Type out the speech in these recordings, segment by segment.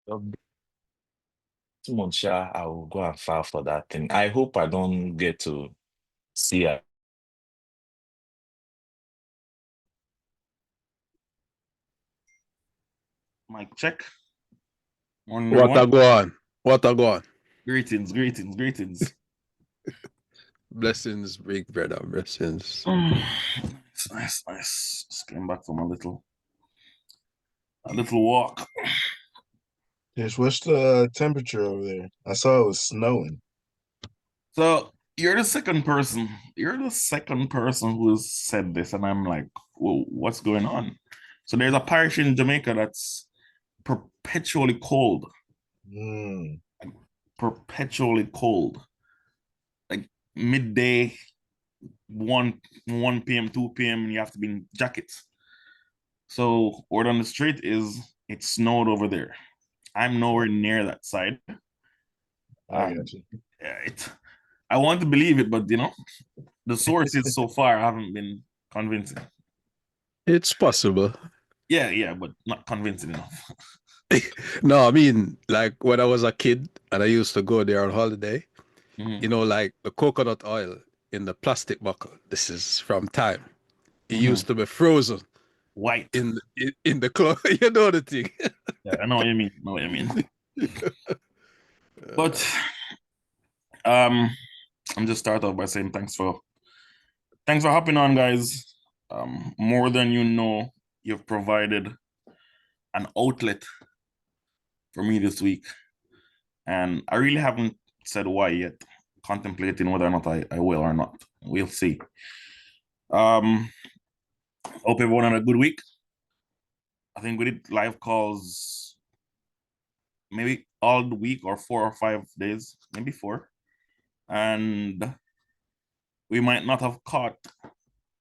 This month, I will go and file for that thing. I hope I don't get to see it. Mic check. Morning, What a everyone. go on? What a go on? Greetings, greetings, greetings. Blessings, big brother, blessings. It's nice, nice. Just came back from a little walk. Yes, what's the temperature over there? I saw it was snowing. So you're the second person. You're the second person who has said this, and I'm like, whoa, what's going on? So there's a parish in Jamaica that's perpetually cold, Mm. perpetually cold. Like midday, 1 p.m., 2 p.m., and you have to be in jackets. So word on the street is it snowed over there. I'm nowhere near that side. I Um, got you. it, I want to believe it, but the sources so far haven't been convincing. It's possible. Yeah, yeah, but not convincing enough. No, I mean, like when I was a kid and I used to go there on holiday, Hmm. like the coconut oil in the plastic bottle. This is from time. It Hmm. used to be frozen White. in the cloth. You know the thing. Yeah, I know what you mean. I know what you mean. But um, I'm just start off by saying thanks for hopping on, guys. More than you know, you've provided an outlet for me this week. And I really haven't said why yet, contemplating whether or not I will or not. We'll see. Um, Hope everyone had a good week. I think we did live calls maybe all the week or 4 or 5 days, maybe four. And we might not have caught,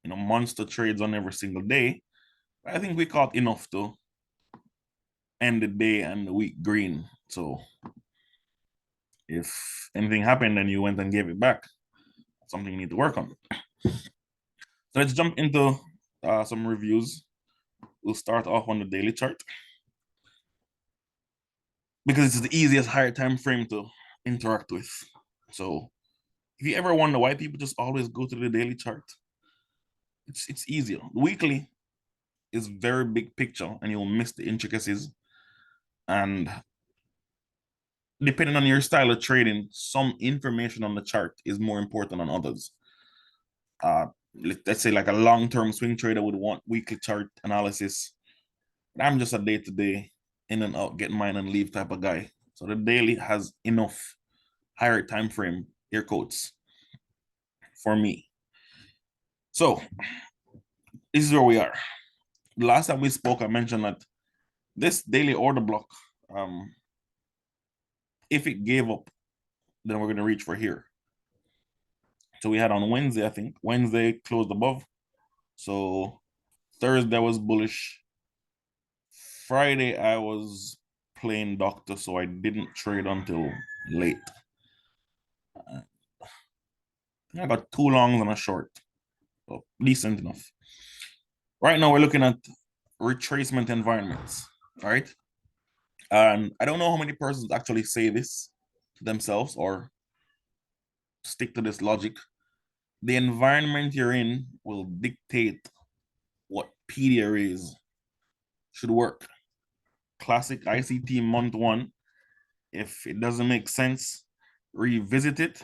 monster trades on every single day. But I think we caught enough to end the day and the week green. So if anything happened and you went and gave it back, that's something you need to work on. So let's jump into some reviews. We'll start off on the daily chart because it's the easiest higher time frame to interact with. So if you ever wonder why people just always go to the daily chart, it's easier. Weekly is very big picture and you'll miss the intricacies. And depending on your style of trading, some information on the chart is more important than others. Uh, let's say like a long-term swing trader would want weekly chart analysis. I'm just a day-to-day in and out, get mine and leave type of guy. So the daily has enough higher time frame air quotes for me. So this is where we are. The last time we spoke, I mentioned that this daily order block, um, if it gave up, then we're gonna reach for here. So we had on Wednesday, I think Wednesday closed above. So Thursday was bullish. Friday I was playing doctor, so I didn't trade until late. I got two longs and a short, so decent enough. Right now we're looking at retracement environments. All right. And I don't know how many persons actually say this to themselves or stick to this logic. The environment you're in will dictate what PD arrays should work. Classic ICT month one. If it doesn't make sense, revisit it.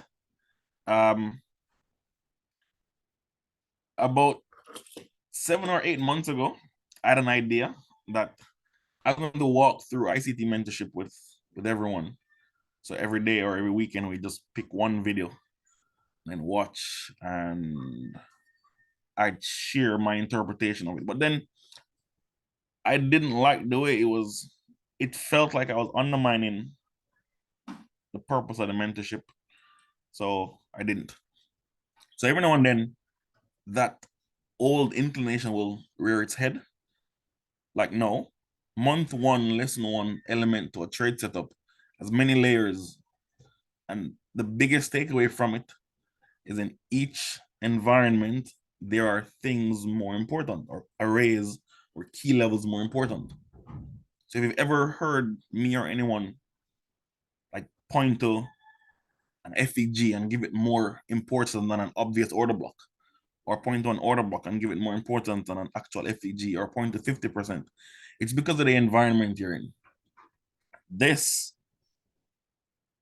About 7 or 8 months ago, I had an idea that I'm going to walk through ICT mentorship with everyone. So every day or every weekend, we just pick one video and watch, and I'd share my interpretation of it. But then I didn't like the way it was. It felt like I was undermining the purpose of the mentorship. So I didn't. So every now and then, that old inclination will rear its head. Like, no, month one, lesson one element to a trade setup has many layers. And the biggest takeaway from it is in each environment, there are things more important or arrays or key levels more important. So if you've ever heard me or anyone like point to an FEG and give it more importance than an obvious order block, or point to an order block and give it more importance than an actual FEG, or point to 50%, it's because of the environment you're in. This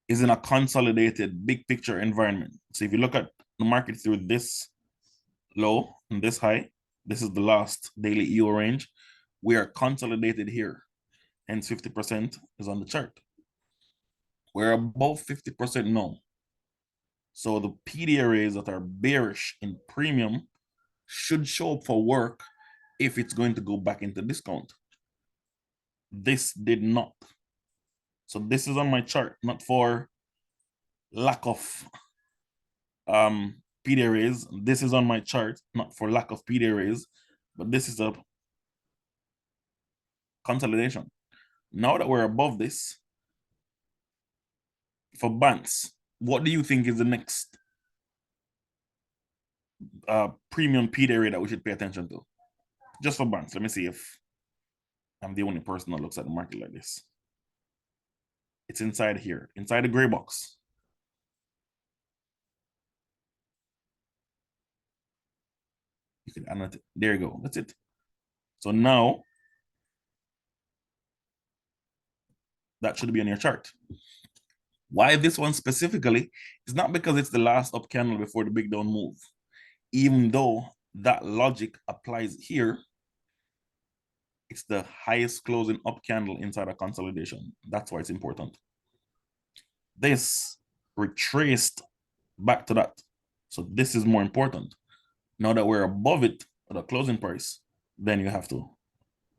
is in a consolidated big picture environment. So if you look at the market through this low and this high, this is the last daily EO range. We are consolidated here, hence 50% is on the chart. We're above 50% now. So the PD arrays that are bearish in premium should show up for work if it's going to go back into discount. This did not. So this is on my chart, not for lack of PD arrays. This is on my chart, not for lack of PD arrays, but this is a consolidation. Now that we're above this, for banks, what do you think is the next premium PD array that we should pay attention to? Just for banks. Let me see if I'm the only person that looks at the market like this. It's inside here, inside the gray box. You can annotate. There you go. That's it. So now that should be on your chart. Why this one specifically is not because it's the last up candle before the big down move. Even though that logic applies here, it's the highest closing up candle inside a consolidation. That's why it's important. This retraced back to that. So this is more important. Now that we're above it at the closing price, then you have to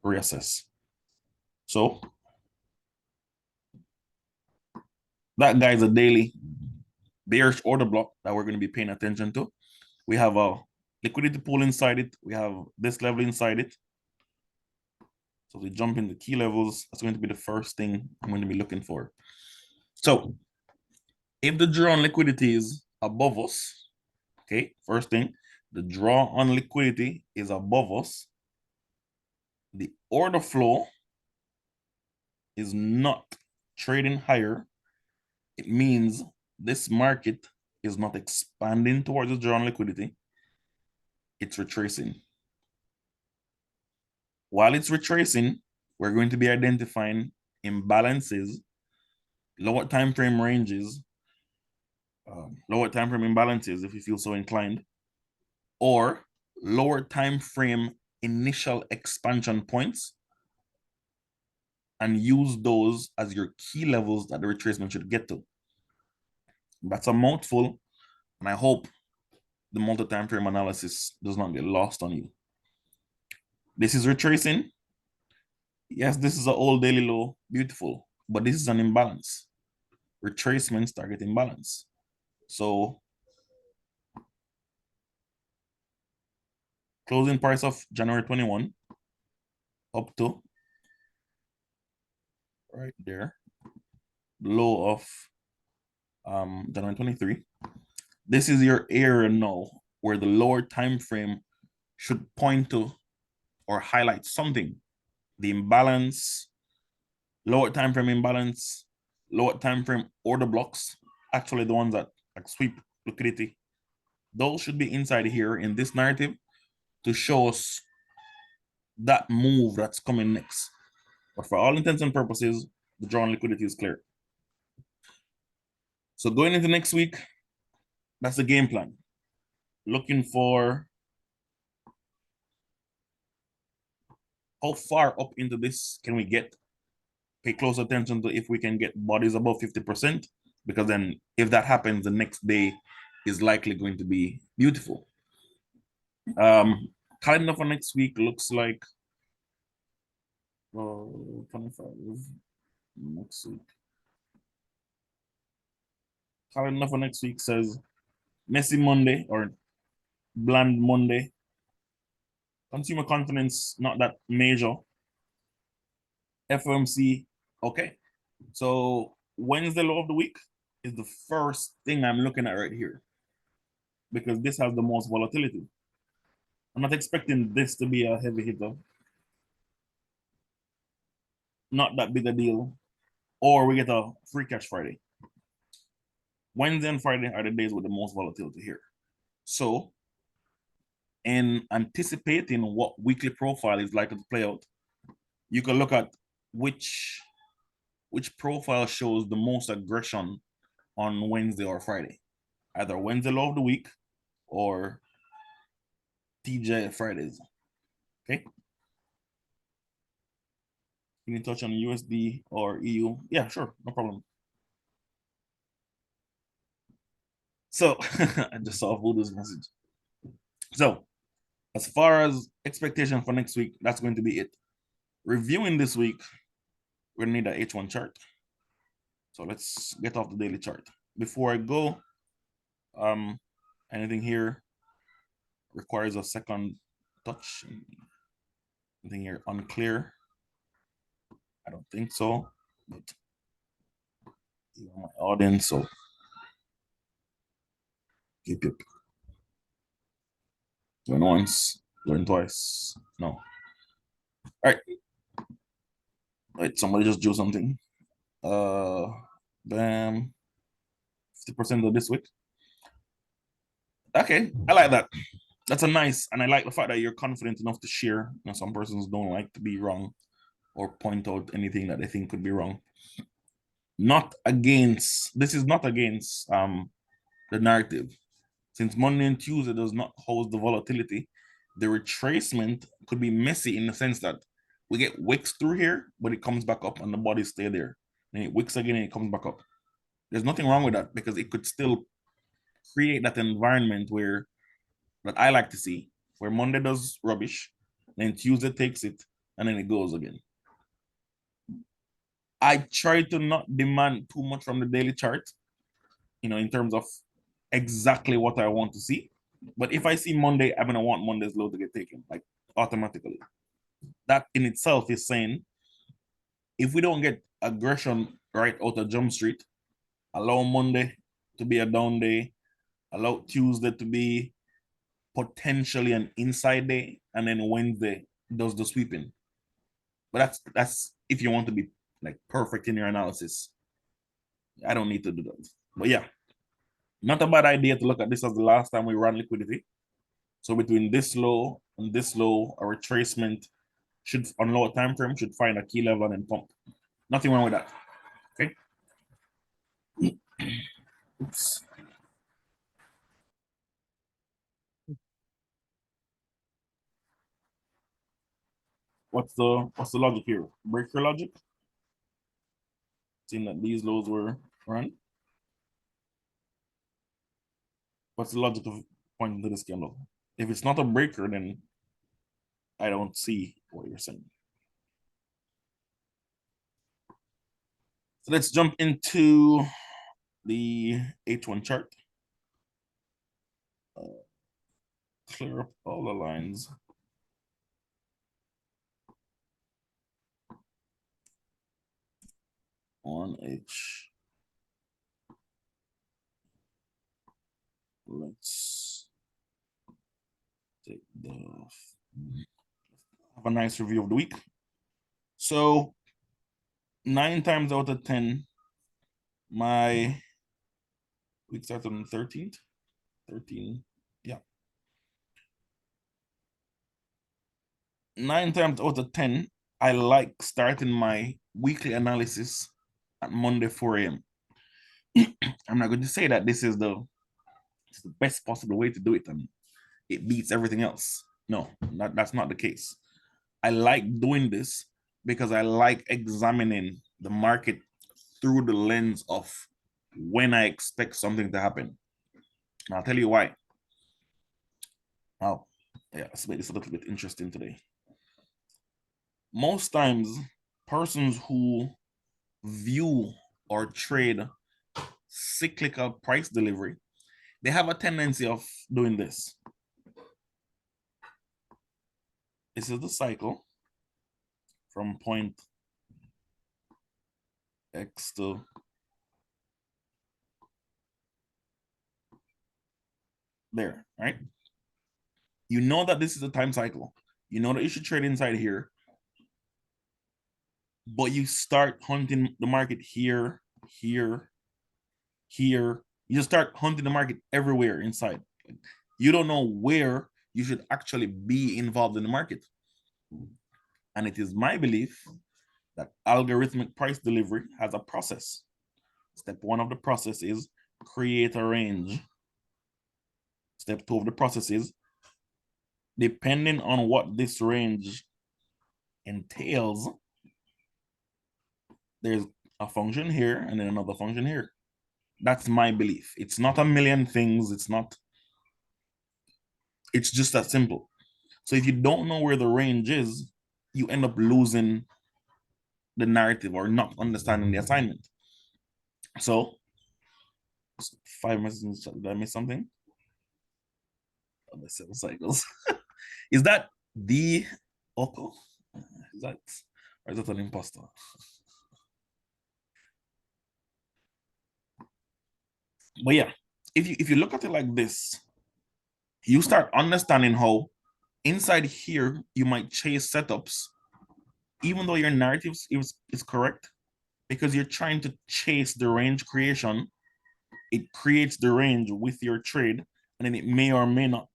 reassess. So that guy's a daily bearish order block that we're going to be paying attention to. We have a liquidity pool inside it. We have this level inside it. So we jump in the key levels. That's going to be the first thing I'm going to be looking for. So if the draw on liquidity is above us, okay, first thing, the draw on liquidity is above us. The order flow is not trading higher. It means this market is not expanding towards the draw on liquidity. It's retracing. While it's retracing, we're going to be identifying imbalances, lower time frame ranges, lower time frame imbalances if you feel so inclined, or lower time frame initial expansion points, and use those as your key levels that the retracement should get to. That's a mouthful, and I hope the multi-time frame analysis does not get lost on you. This is retracing. Yes, this is an old daily low, beautiful, but this is an imbalance. Retracements target imbalance. So closing price of January 21 up to right there, low of January 23. This is your area now where the lower time frame should point to or highlight something. The imbalance, lower time frame imbalance, lower time frame order blocks, actually the ones that like sweep liquidity, those should be inside here in this narrative to show us that move that's coming next. But for all intents and purposes, the draw on liquidity is clear. So going into next week, that's the game plan. Looking for how far up into this can we get. Pay close attention to if we can get bodies above 50%, because then if that happens, the next day is likely going to be beautiful. Calendar for next week looks like 25 next week. Calendar for next week says messy Monday or bland Monday. Consumer confidence not that major. FOMC, okay. So Wednesday low of the week is the first thing I'm looking at right here, because this has the most volatility. I'm not expecting this to be a heavy hitter. not that big a deal, or we get a free cash Friday. Wednesday and Friday are the days with the most volatility here. So, in anticipating what weekly profile is likely to play out, you can look at which profile shows the most aggression on Wednesday or Friday, either Wednesday low of the week or TJ Fridays. Okay. Can you touch on USD or EU? Yeah, sure, no problem. So I just saw Voodoo's message. So as far as expectation for next week, that's going to be it. Reviewing this week, we're gonna need a H1 chart. So let's get off the daily chart. Before I go, anything here requires a second touch. Anything here unclear? I don't think so, but you're my audience, so keep it. Learn once, learn twice. No. All right. Wait, somebody just do something. Bam. 50% of this week. Okay, I like that. That's a nice, and I like the fact that you're confident enough to share. You know, some persons don't like to be wrong or point out anything that they think could be wrong. Not against, this is not against the narrative. Since Monday and Tuesday does not host the volatility, the retracement could be messy in the sense that we get wicks through here, but it comes back up and the body stay there. Then it wicks again and it comes back up. There's nothing wrong with that because it could still create that environment where that I like to see, where Monday does rubbish, then Tuesday takes it, and then it goes again. I try to not demand too much from the daily chart, you know, in terms of exactly what I want to see. But if I see Monday, I'm gonna want Monday's low to get taken, like automatically. That in itself is saying if we don't get aggression right out of Jump Street, allow Monday to be a down day, allow Tuesday to be potentially an inside day, and then Wednesday does the sweeping. But that's if you want to be like perfect in your analysis. I don't need to do that. But yeah, not a bad idea to look at this as the last time we ran liquidity. So between this low and this low, a retracement should on lower time frame should find a key level and pump. Nothing wrong with that. Okay. Oops. What's the logic here? Breaker logic. Seeing that these lows were run. What's the logic of pointing to this candle? If it's not a breaker, then I don't see what you're saying. So let's jump into the H1 chart. Clear up all the lines. On H. Let's take the have a nice review of the week. So 9 times out of 10, my week starts on the 13th. 13, yeah. 9 times out of 10, I like starting my weekly analysis at Monday 4 a.m. I'm not going to say that this is the best possible way to do it and it beats everything else. No, that's not the case. I like doing this because I like examining the market through the lens of when I expect something to happen. And I'll tell you why. Oh, yeah, let's make this a little bit interesting today. Most times, persons who view or trade cyclical price delivery, they have a tendency of doing this. This is the cycle from point X to there, right? You know that this is a time cycle. You know that you should trade inside here. but you start hunting the market here, here, here. You just start hunting the market everywhere inside. You don't know where you should actually be involved in the market. And it is my belief that algorithmic price delivery has a process. Step one of the process is create a range. Step two of the process is, depending on what this range entails, there's a function here and then another function here. That's my belief. It's not a million things. It's just that simple. So if you don't know where the range is, you end up losing the narrative or not understanding the assignment. So 5 minutes, did I miss something? The 7 cycles. Is that the Oko? Is that, or is that an imposter? But yeah, if you look at it like this, you start understanding how inside here you might chase setups, even though your narrative is correct, because you're trying to chase the range creation. It creates the range with your trade, and then it may or may not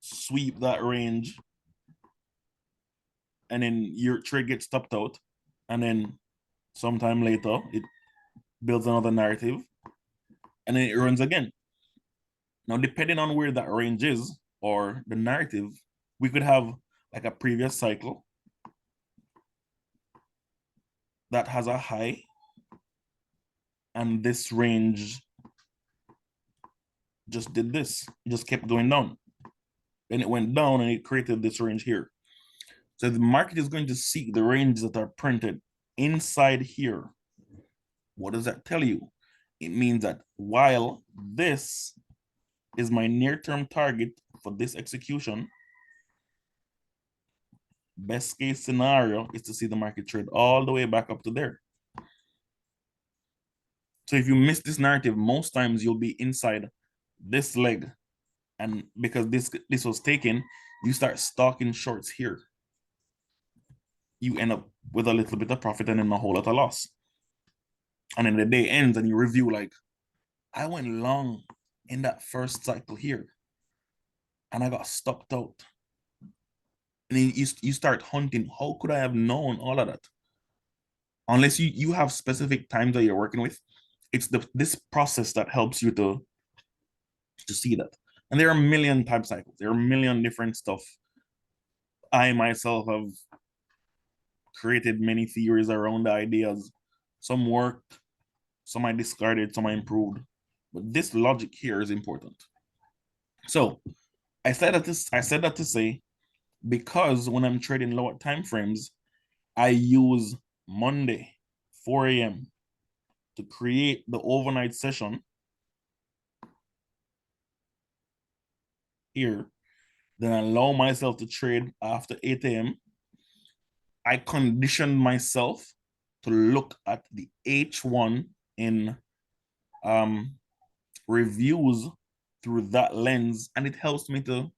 sweep that range, and then your trade gets stopped out, and then sometime later it builds another narrative, and then it runs again. Now, depending on where that range is or the narrative, we could have like a previous cycle that has a high, and this range just did this. It just kept going down. Then it went down and it created this range here. So the market is going to seek the ranges that are printed inside here. What does that tell you? It means that while this is my near-term target for this execution, best case scenario is to see the market trade all the way back up to there. So if you miss this narrative, most times you'll be inside this leg. And because this was taken, you start stalking shorts here. You end up with a little bit of profit and then a whole lot of loss. And then the day ends and you review like, I went long in that first cycle here and I got stopped out. And then you start hunting. How could I have known all of that? Unless you have specific times that you're working with, it's this process that helps you to see that. And there are a million type cycles. There are a million different stuff. I myself have created many theories around the ideas. Some worked, some I discarded, some I improved. But this logic here is important. So I said that to say, because when I'm trading lower time frames, I use Monday 4 a.m. to create the overnight session here, then allow myself to trade after 8 a.m. I conditioned myself to look at the H1 in reviews through that lens, and it helps me to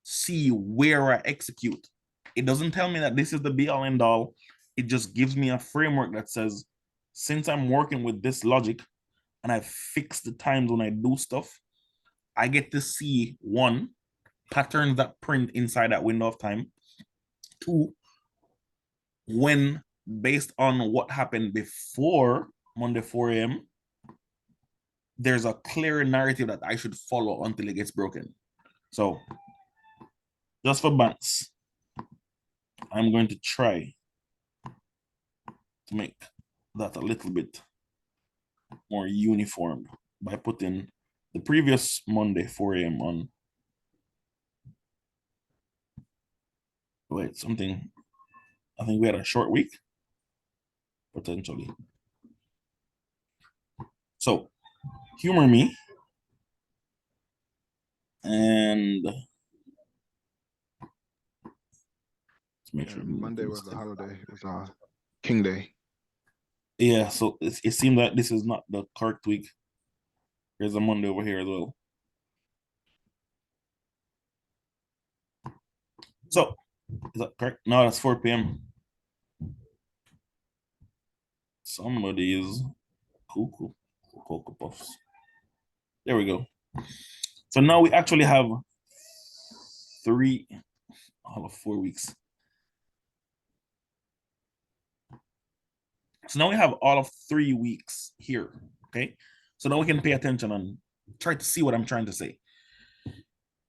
see where I execute. It doesn't tell me that this is the be all end all. It just gives me a framework that says, since I'm working with this logic and I fix the times when I do stuff, I get to see, one, patterns that print inside that window of time. Two, when based on what happened before Monday 4 a.m., there's a clear narrative that I should follow until it gets broken. So just for banks, I'm going to try to make that a little bit more uniform by putting the previous Monday 4 a.m. on. Wait, something. I think we had a short week, potentially. So humor me. And let's make sure. Monday was a holiday. It was King Day. Yeah, so it seemed that this is not the correct week. There's a Monday over here as well. So, is that correct? No, that's 4 p.m. Somebody is cuckoo. Cocoa Puffs. There we go. So now we actually have all of 4 weeks. So now we have all of 3 weeks here. Okay. So now we can pay attention and try to see what I'm trying to say.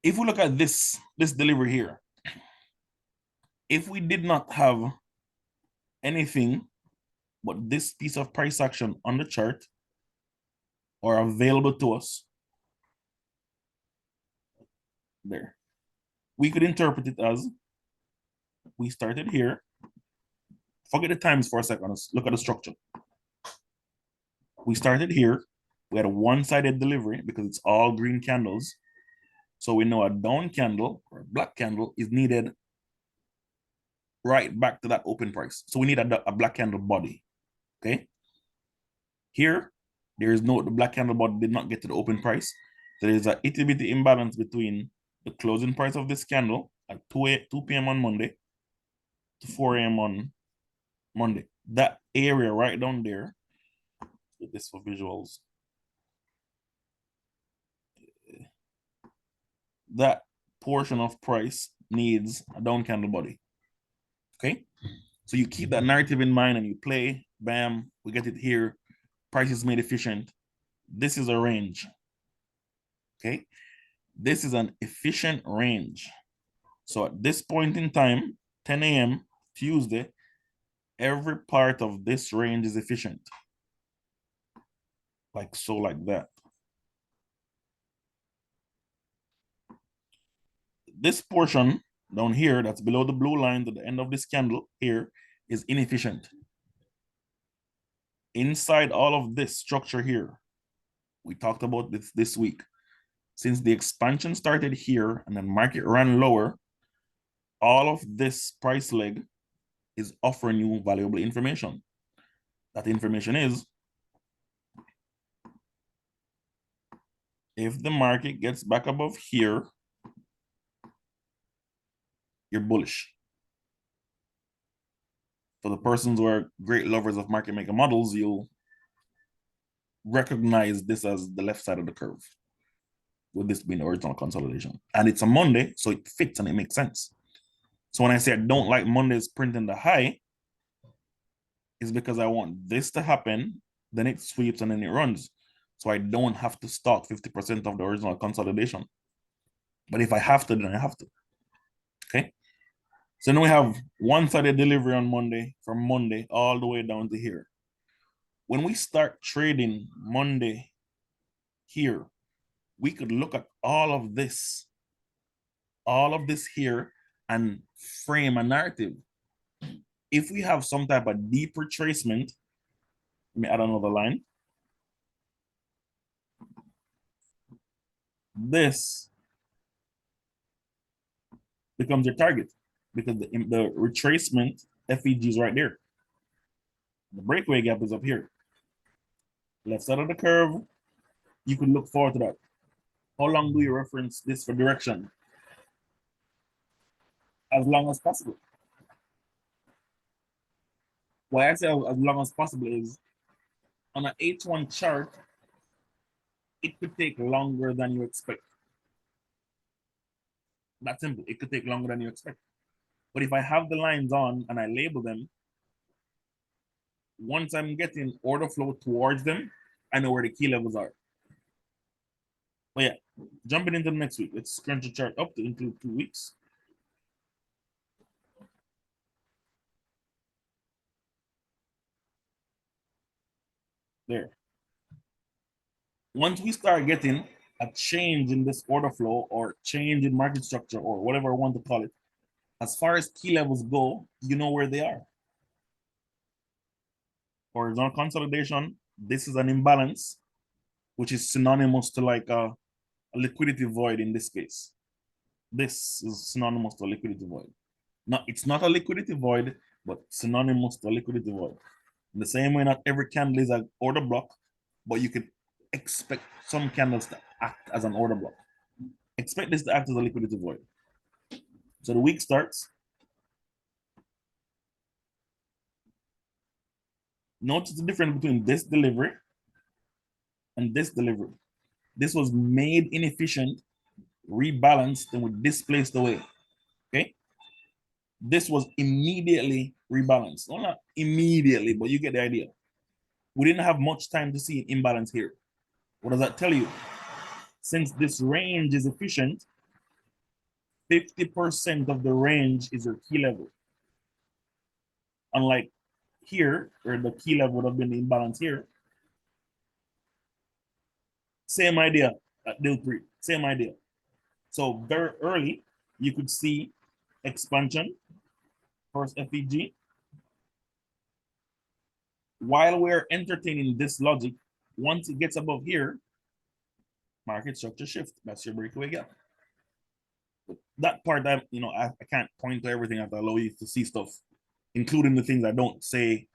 If we look at this delivery here, if we did not have anything but this piece of price action on the chart or available to us, there, we could interpret it as we started here. Forget the times for a second. Let's look at the structure. We started here. We had a one-sided delivery because it's all green candles. So we know a down candle or a black candle is needed right back to that open price. So we need a black candle body. Okay. Here, there is no, the black candle body did not get to the open price. So there's a itty-bitty imbalance between the closing price of this candle at 2 p.m. on Monday to 4 a.m. on Monday. That area right down there, with this for visuals, that portion of price needs a down candle body. Okay, so you keep that narrative in mind and you play, bam, we get it here, price is made efficient. This is a range. Okay, this is an efficient range. So at this point in time, 10 a.m. Tuesday, every part of this range is efficient. Like so, like that. This portion down here that's below the blue line to the end of this candle here is inefficient. Inside all of this structure here, we talked about this week. Since the expansion started here and the market ran lower, all of this price leg is offering you valuable information. That information is, if the market gets back above here, you're bullish. For the persons who are great lovers of market maker models, you'll recognize this as the left side of the curve, with this being the original consolidation. And it's a Monday, so it fits and it makes sense. So when I say I don't like Mondays printing the high, is because I want this to happen, then it sweeps and then it runs. So I don't have to start 50% of the original consolidation. But if I have to, then I have to. Okay. So now we have one-sided delivery on Monday, from Monday all the way down to here. When we start trading Monday here, we could look at all of this here, and frame a narrative. If we have some type of deep retracement, let me add another line. This becomes your target because the retracement FEG is right there. The breakaway gap is up here. Left side of the curve, you could look forward to that. How long do you reference this for direction? As long as possible. Why I say as long as possible is, on an H1 chart, it could take longer than you expect. That's simple. It could take longer than you expect. But if I have the lines on and I label them, once I'm getting order flow towards them, I know where the key levels are. But yeah, jumping into the next week, let's crunch the chart up to include 2 weeks. There. Once we start getting a change in this order flow or change in market structure or whatever I want to call it, as far as key levels go, you know where they are. Horizontal consolidation, this is an imbalance, which is synonymous to like a liquidity void in this case. This is synonymous to a liquidity void. Now, it's not a liquidity void, but synonymous to a liquidity void. In the same way, not every candle is an order block, but you could expect some candles to act as an order block. Expect this to act as a liquidity void. So the week starts. Notice the difference between this delivery and this delivery. This was made inefficient, rebalanced, and would displaced away. Okay. This was immediately rebalanced. Well, not immediately, but you get the idea. We didn't have much time to see an imbalance here. What does that tell you? Since this range is efficient, 50% of the range is your key level. Unlike here, where the key level would have been the imbalance here. Same idea at deal 3, same idea. So very early, you could see expansion, first FEG. While we're entertaining this logic, once it gets above here, market structure shift. That's your breakaway gap. But that part, I can't point to everything. I have to allow you to see stuff, including the things I don't say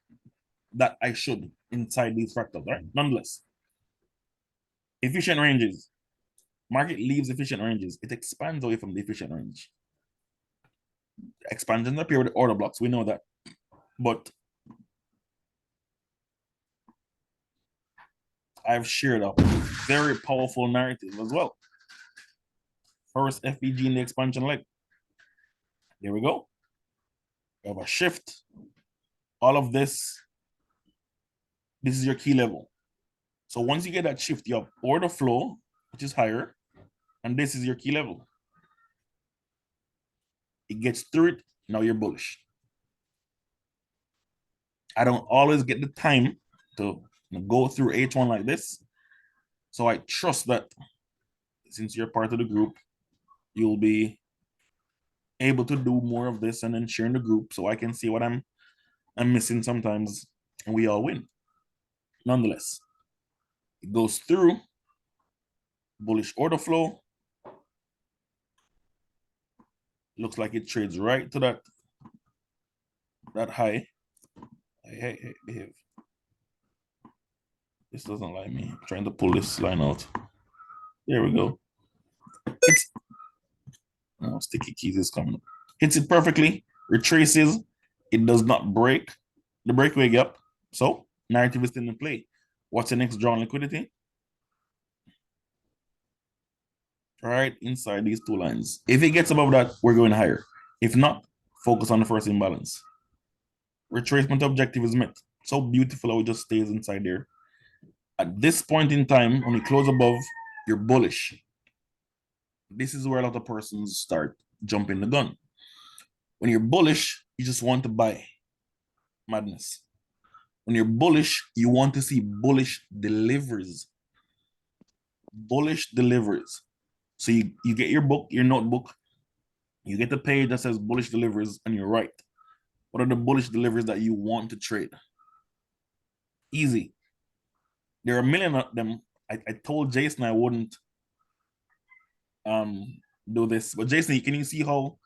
that I should inside these fractals, right? Nonetheless, efficient ranges. Market leaves efficient ranges. It expands away from the efficient range. Expansions appear with order blocks. We know that. But I've shared a very powerful narrative as well. First FEG in the expansion leg. There we go. We have a shift. All of this. This is your key level. So once you get that shift, you have order flow, which is higher, and this is your key level. It gets through it, now you're bullish. I don't always get the time to go through H1 like this. So I trust that since you're part of the group, you'll be able to do more of this and then share in the group so I can see what I'm missing sometimes and we all win. Nonetheless, it goes through bullish order flow. Looks like it trades right to that high. Hey, behave. This doesn't like me. I'm trying to pull this line out. There we go. Sticky keys is coming up. Hits it perfectly, retraces. It does not break the breakaway gap. So narrative is still in play. What's the next draw on liquidity? Right inside these two lines. If it gets above that, we're going higher. If not, focus on the first imbalance. Retracement objective is met. So beautiful how it just stays inside there. At this point in time, when you close above, you're bullish. This is where a lot of persons start jumping the gun. When you're bullish, you just want to buy. Madness. When you're bullish, you want to see bullish deliveries. Bullish deliveries. So you get your book, your notebook, you get the page that says bullish deliveries, and you're right. What are the bullish deliveries that you want to trade? Easy. There are a million of them. I told Jason I wouldn't do this, but Jason, can you see how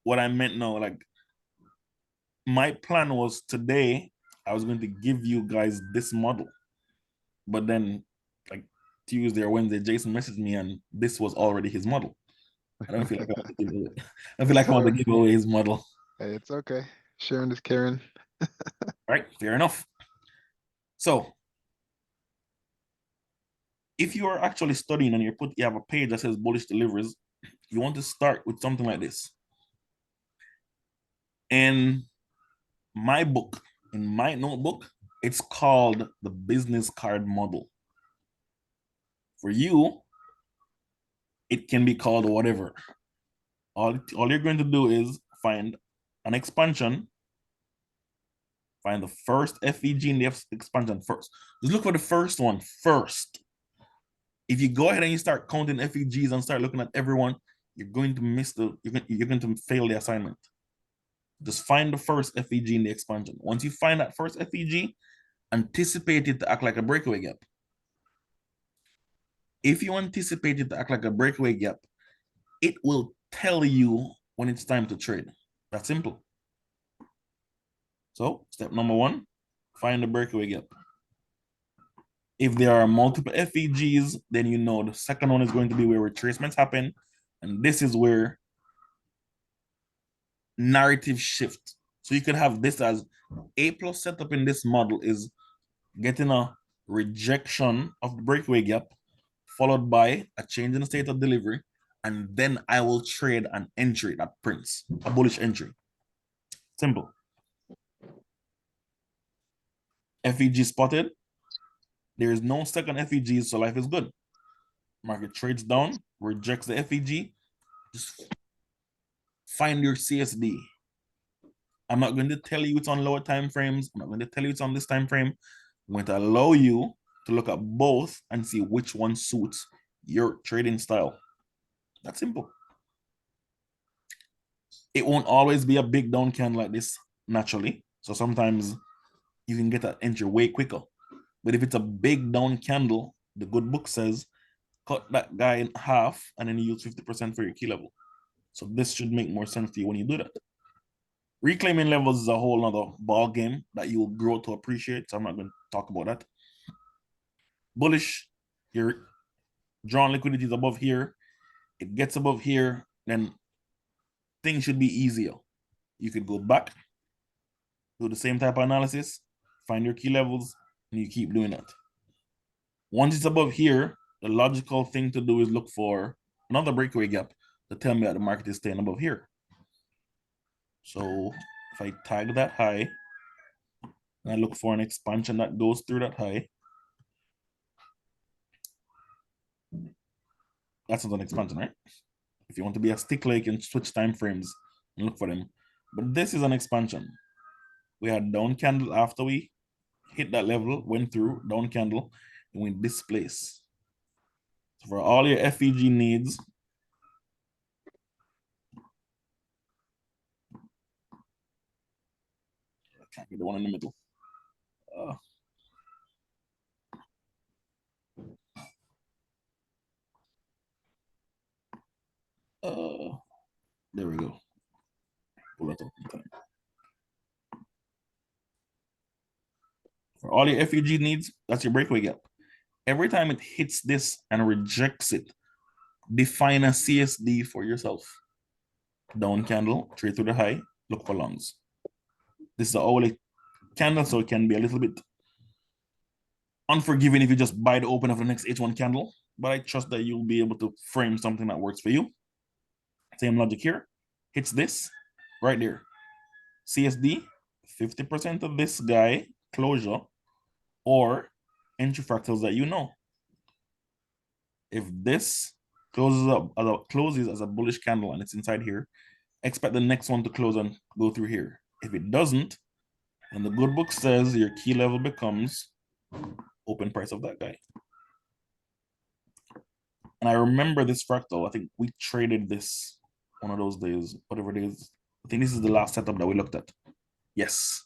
what I meant now? Like, my plan was today I was going to give you guys this model, but then like Tuesday or Wednesday, Jason messaged me and this was already his model. I don't feel like I want to give away. I feel like I want to give away his model. Hey, it's okay. Sharing is caring. Right, fair enough. So if you are actually studying and you have a page that says bullish deliveries, you want to start with something like this. In my book, in my notebook, it's called the business card model. For you, it can be called whatever. All you're going to do is find an expansion, find the first FEG in the expansion first. Just look for the first one first. If you go ahead and you start counting FEGs and start looking at everyone, you're going to miss you're going to fail the assignment. Just find the first FEG in the expansion. Once you find that first FEG, anticipate it to act like a breakaway gap. If you anticipate it to act like a breakaway gap, it will tell you when it's time to trade. That's simple. So step number 1, find the breakaway gap. If there are multiple FEGs, then you know the second one is going to be where retracements happen. And this is where narrative shift. So you could have this as A plus setup in this model is getting a rejection of the breakaway gap, followed by a change in the state of delivery, and then I will trade an entry that prints, a bullish entry. Simple. FEG spotted. There is no second FEG, so life is good. Market trades down, rejects the FEG. Just find your CSD. I'm not going to tell you it's on lower time frames. I'm not going to tell you it's on this time frame. I'm going to allow you to look at both and see which one suits your trading style. That's simple. It won't always be a big down candle like this naturally. So sometimes you can get that entry way quicker. But if it's a big down candle, the good book says cut that guy in half and then you use 50% for your key level. So this should make more sense to you when you do that. Reclaiming levels is a whole other ball game that you will grow to appreciate. So I'm not going to talk about that. Bullish, your drawn liquidity is above here. It gets above here, then things should be easier. You could go back, do the same type of analysis, find your key levels, and you keep doing that. Once it's above here, the logical thing to do is look for another breakaway gap to tell me that the market is staying above here. So if I tag that high, and I look for an expansion that goes through that high, that's not an expansion, right? If you want to be a stickler, you can switch time frames and look for them. But this is an expansion. We had down candle after we hit that level, went through, down candle, and we displace. So for all your FEG needs, I can't get the one in the middle. There we go. Pull that up in time. For all your FEG needs, that's your breakaway gap. Every time it hits this and rejects it, define a CSD for yourself. Down candle, trade through the high, look for longs. This is an hourly candle, so it can be a little bit unforgiving if you just buy the open of the next H1 candle, but I trust that you'll be able to frame something that works for you. Same logic here. Hits this right there. CSD, 50% of this guy, closure, or entry fractals that you know. If this closes as a bullish candle and it's inside here, expect the next one to close and go through here. If it doesn't, and the good book says your key level becomes open price of that guy. And I remember this fractal. I think we traded this one of those days, whatever it is. I think this is the last setup that we looked at. Yes.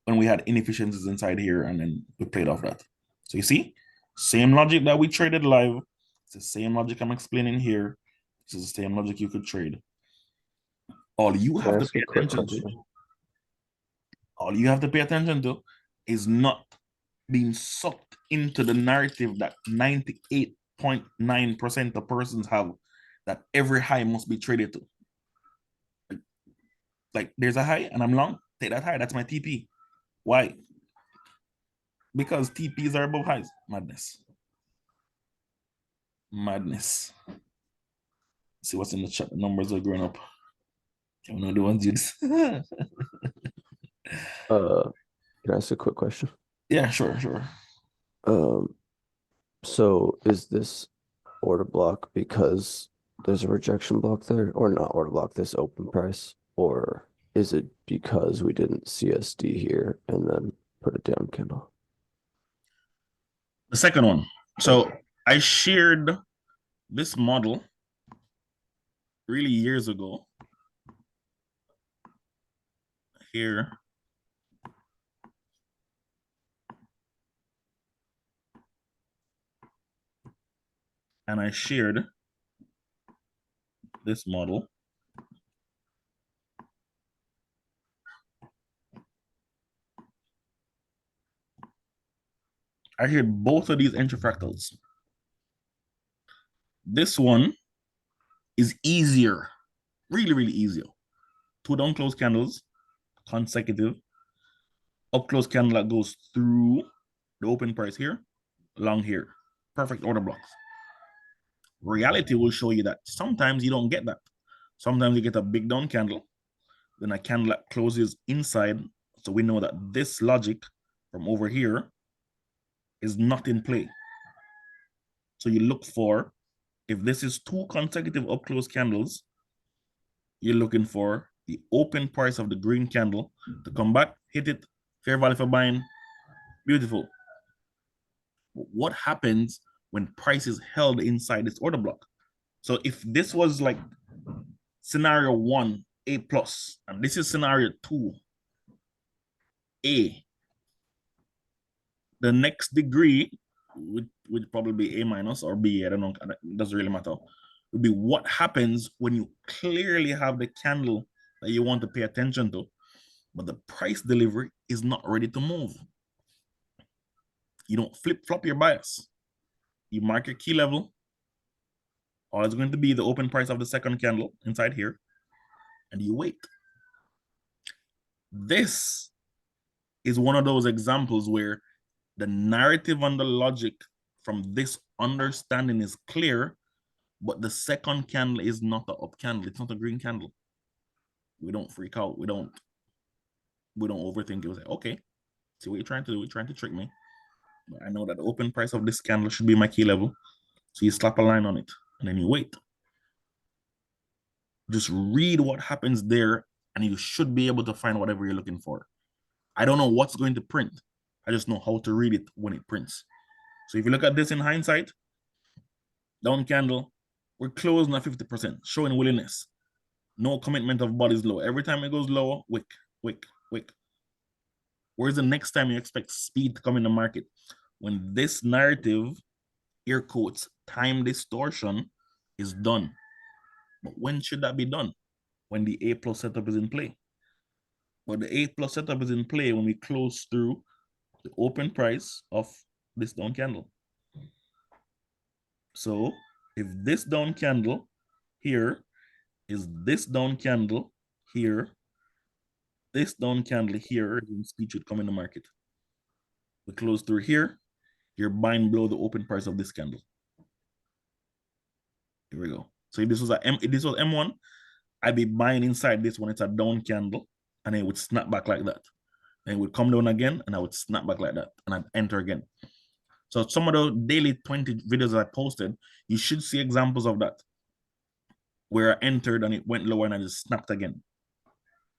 When we had inefficiencies inside here and then we played off that. So you see, same logic that we traded live. It's the same logic I'm explaining here. This is the same logic you could trade. All you have to pay attention to, is not being sucked into the narrative that 98.9% of persons have, that every high must be traded to. Like there's a high and I'm long, take that high, that's my TP. Why? Because TPs are above highs. Madness. Madness. See what's in the chat. The numbers are growing up. Can we know the ones you Can I ask a quick question? Yeah, sure. So is this order block because there's a rejection block there, or not order block, this open price, or is it because we didn't CSD here and then put a down candle? The second one. So I shared this model really years ago here. And I shared this model. I shared both of these interfractals. This one is easier, really, really easier two down close candles, consecutive. Up close candle that goes through the open price here, along here. Perfect order blocks. Reality will show you that sometimes you don't get that. Sometimes you get a big down candle, then a candle that closes inside. So we know that this logic from over here is not in play. So you look for, if this is two consecutive up close candles, you're looking for the open price of the green candle to come back, hit it, fair value for buying, beautiful. What happens when price is held inside this order block? So if this was like scenario 1, A plus, and this is scenario 2, A, the next degree would probably be A minus or B, I don't know, it doesn't really matter. It would be what happens when you clearly have the candle that you want to pay attention to, but the price delivery is not ready to move. You don't flip-flop your bias. You mark your key level. All it's going to be the open price of the second candle inside here, and you wait. This is one of those examples where the narrative and the logic from this understanding is clear, but the second candle is not the up candle. It's not a green candle. We don't freak out. We don't overthink it. We say, okay, see what you're trying to do. You're trying to trick me. But I know that the open price of this candle should be my key level. So you slap a line on it and then you wait. Just read what happens there and you should be able to find whatever you're looking for. I don't know what's going to print. I just know how to read it when it prints. So if you look at this in hindsight, down candle, we're closing at 50%, showing willingness. No commitment of bodies low. Every time it goes lower, wick, wick, wick. Where's the next time you expect speed to come in the market? When this narrative, air quotes, time distortion is done. But when should that be done? When the A plus setup is in play. But the A plus setup is in play when we close through the open price of this down candle. So if this down candle here is this down candle here, this down candle here, then speed should come in the market. We close through here, you're buying below the open price of this candle. Here we go. So if this was M1, I'd be buying inside this when it's a down candle, and it would snap back like that. And it would come down again, and I would snap back like that, and I'd enter again. So some of the daily 20 videos that I posted, you should see examples of that, where I entered and it went lower and I just snapped again.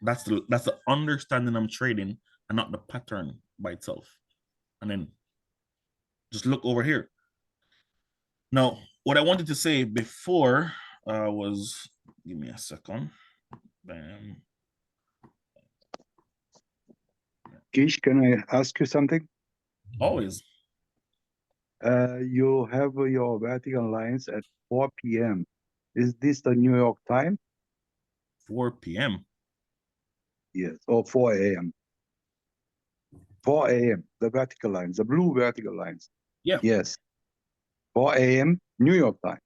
That's the understanding I'm trading and not the pattern by itself. And then just look over here. Now, what I wanted to say before was, give me a second. Bam. Kish, can I ask you something? Always. You have your vertical lines at 4 p.m. Is this the New York time? 4 p.m. Yes, or 4 a.m. 4 a.m. The vertical lines, the blue vertical lines. Yeah. Yes. 4 a.m. New York time.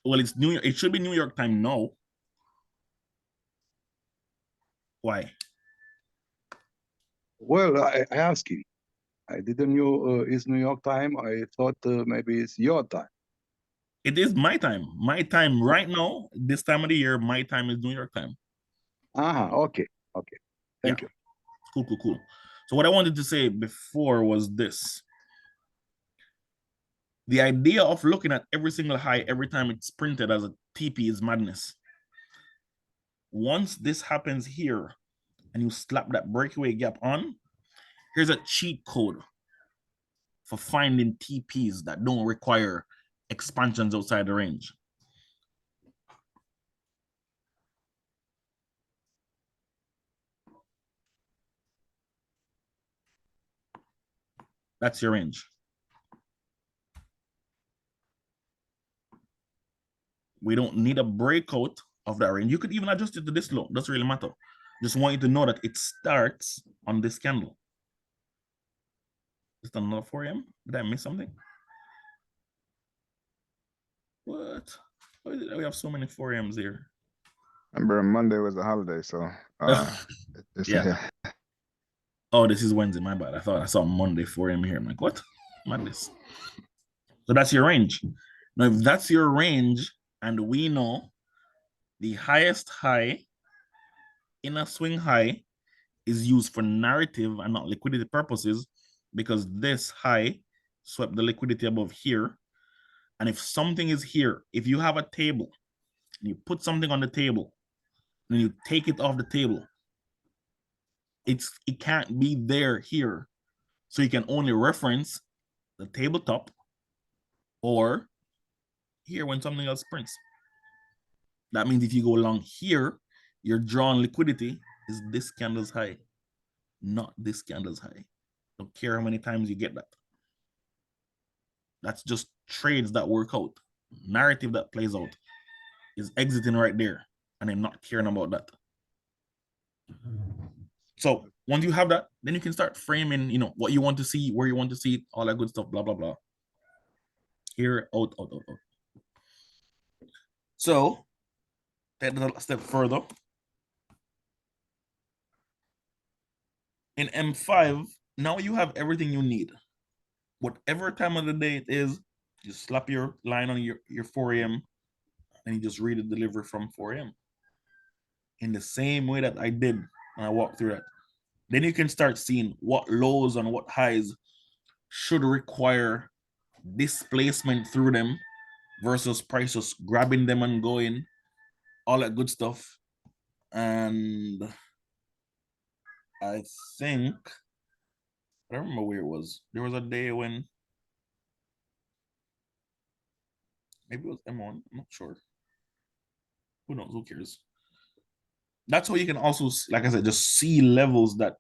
Well, it's New York. It should be New York time now. Why? Well, I asked you. I didn't know it's New York time. I thought maybe it's your time. It is my time. My time right now, this time of the year, my time is New York time. Okay. Okay. Thank you. Cool. So what I wanted to say before was this. The idea of looking at every single high every time it's printed as a TP is madness. Once this happens here and you slap that breakaway gap on, here's a cheat code for finding TPs that don't require expansions outside the range. That's your range. We don't need a breakout of that range. You could even adjust it to this low. Doesn't really matter. Just want you to know that it starts on this candle. Is that another 4 a.m.? Did I miss something? What? Why did we have so many 4 a.m.s here? Remember Monday was a holiday, so it's Yeah. Oh, this is Wednesday. My bad. I thought I saw Monday 4 a.m. here. I'm like, what? Madness. So that's your range. Now, if that's your range, and we know the highest high in a swing high is used for narrative and not liquidity purposes, because this high swept the liquidity above here. And if something is here, if you have a table and you put something on the table, and you take it off the table, it can't be there here. So you can only reference the tabletop or here when something else prints. That means if you go along here, your drawn liquidity is this candle's high, not this candle's high. Don't care how many times you get that. That's just trades that work out. Narrative that plays out is exiting right there, and I'm not caring about that. So once you have that, then you can start framing, what you want to see, where you want to see it, all that good stuff, blah, blah, blah. Here, out. So take that a step further. In M5, now you have everything you need. Whatever time of the day it is, you slap your line on your 4 a.m. and you just read the delivery from 4 a.m. in the same way that I did when I walked through that. Then you can start seeing what lows and what highs should require displacement through them versus prices grabbing them and going, all that good stuff. And I think, I don't remember where it was. There was a day when, maybe it was M1, I'm not sure. Who knows, who cares? That's how you can also, like I said, just see levels that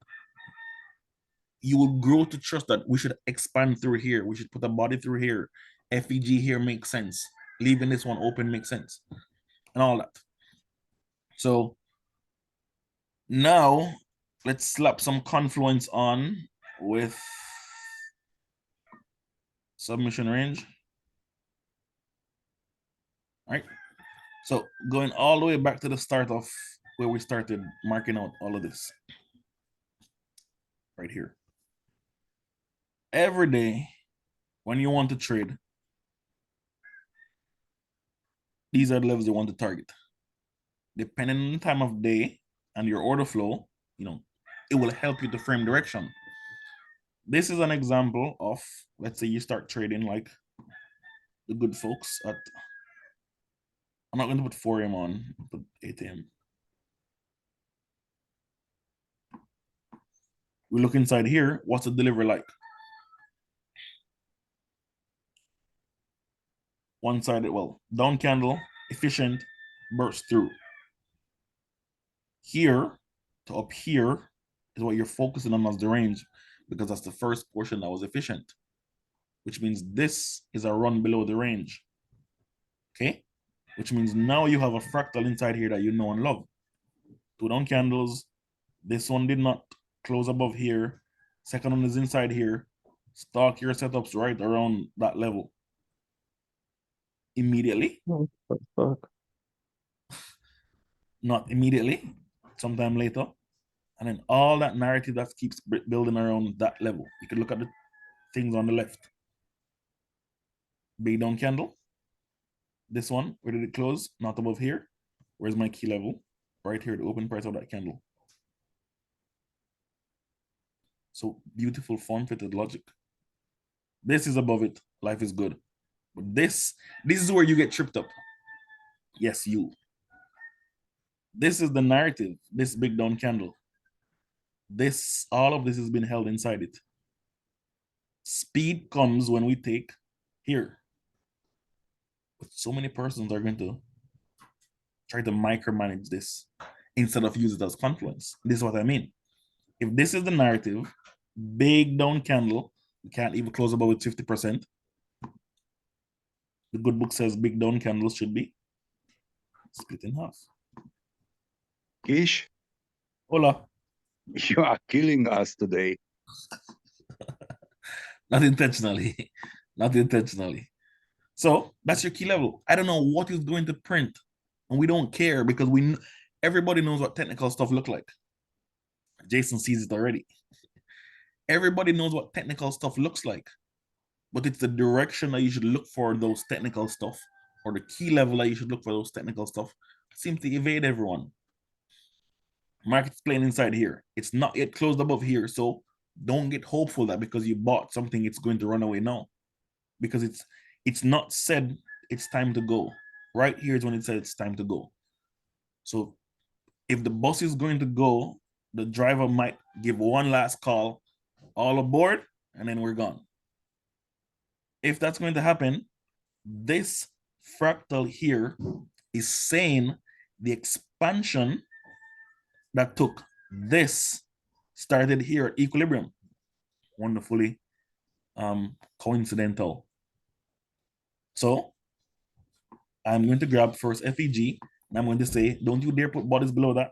you will grow to trust that we should expand through here. We should put a body through here. FEG here makes sense. Leaving this one open makes sense. And all that. So now let's slap some confluence on with submission range. All right. So going all the way back to the start of where we started marking out all of this. Right here. Every day when you want to trade, these are the levels you want to target. Depending on the time of day and your order flow, it will help you to frame direction. This is an example of, let's say you start trading like the good folks at, I'm not going to put 4 a.m. on, I'll put 8 a.m. We look inside here, what's the delivery like? One-sided, well, down candle, efficient, burst through. Here to up here is what you're focusing on as the range, because that's the first portion that was efficient, which means this is a run below the range. Okay, which means now you have a fractal inside here that you know and love. 2 down candles. This one did not close above here. Second one is inside here. Stock your setups right around that level. Immediately. What the fuck? Not immediately. Sometime later. And then all that narrative that keeps building around that level. You can look at the things on the left. Big down candle. This one, where did it close? Not above here. Where's my key level? Right here, the open price of that candle. So beautiful form-fitted logic. This is above it. Life is good. But this is where you get tripped up. Yes, you. This is the narrative, this big down candle. All of this has been held inside it. Speed comes when we take here. But so many persons are going to try to micromanage this instead of use it as confluence. This is what I mean. If this is the narrative, big down candle, we can't even close above with 50%. The good book says big down candles should be split in half. Kish, Hola. you are killing us today. Not intentionally. Not intentionally. So that's your key level. I don't know what is going to print. And we don't care because Everybody knows what technical stuff look like. Jason sees it already. Everybody knows what technical stuff looks like, but it's the direction that you should look for those technical stuff, or the key level that you should look for those technical stuff, seems to evade everyone. Market's playing inside here. It's not yet closed above here, so don't get hopeful that because you bought something, it's going to run away now, because it's not said it's time to go. Right here is when it says it's time to go. So if the bus is going to go, the driver might give one last call, all aboard, and then we're gone. If that's going to happen, this fractal here is saying the expansion that took this started here at equilibrium. Wonderfully coincidental. So I'm going to grab first FEG, and I'm going to say, don't you dare put bodies below that,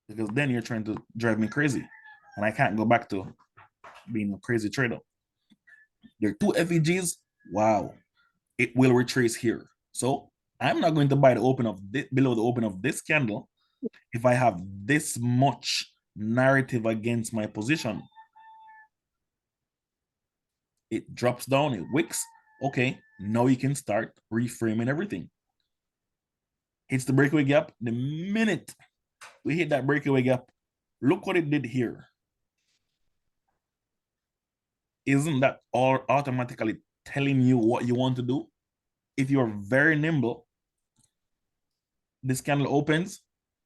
because then you're trying to drive me crazy, and I can't go back to being a crazy trader. There are two FEGs. Wow, it will retrace here. So I'm not going to buy the open of this, below the open of this candle if I have this much narrative against my position. It drops down, it wicks. Okay, now you can start reframing everything. Hits the breakaway gap. The minute we hit that breakaway gap, look what it did here. Isn't that all automatically telling you what you want to do? If you're very nimble, this candle opens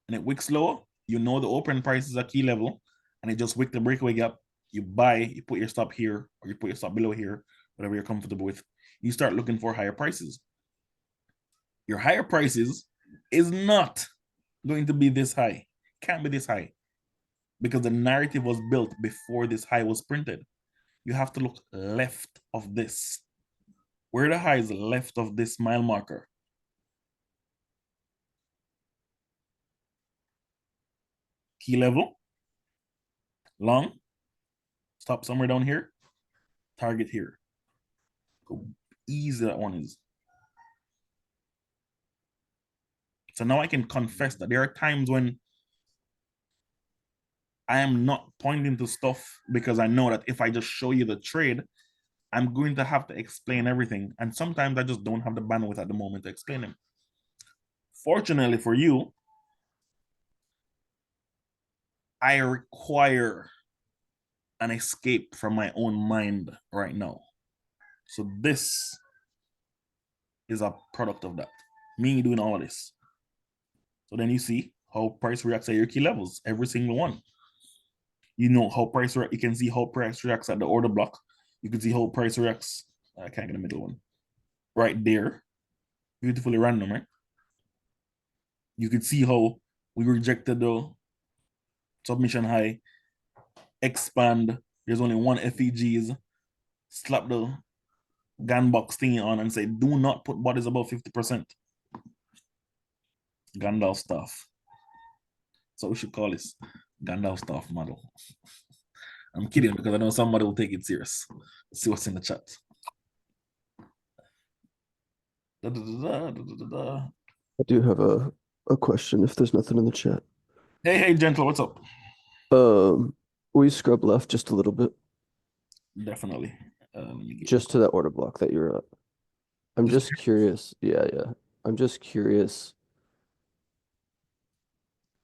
and it wicks lower, you know the open price is a key level, and it just wicked the breakaway gap. You buy, you put your stop here, or you put your stop below here, whatever you're comfortable with. You start looking for higher prices. Your higher prices is not going to be this high. Can't be this high, because the narrative was built before this high was printed. You have to look left of this. Where the high is left of this mile marker. Key level, long, stop somewhere down here, target here. How easy that one is. So now I can confess that there are times when I am not pointing to stuff because I know that if I just show you the trade, I'm going to have to explain everything. And sometimes I just don't have the bandwidth at the moment to explain them. Fortunately for you, I require an escape from my own mind right now. So this is a product of that. Me doing all of this. So then you see how price reacts at your key levels, every single one. You know how price reacts, you can see how price reacts at the order block. You can see how price reacts. I can't get the middle one. Right there. Beautifully random, right? You can see how we rejected the submission high, expand. There's only one FEGs. Slap the GAN box thingy on and say, do not put bodies above 50%. Gandalf stuff. So we should call this Gandalf stuff model. I'm kidding because I know somebody will take it serious. Let's see what's in the chat. I do have a question if there's nothing in the chat. Hey, Gentle, what's up? Will you scrub left just a little bit? Definitely. Just to that order block that you're at. I'm just curious. Yeah. I'm just curious.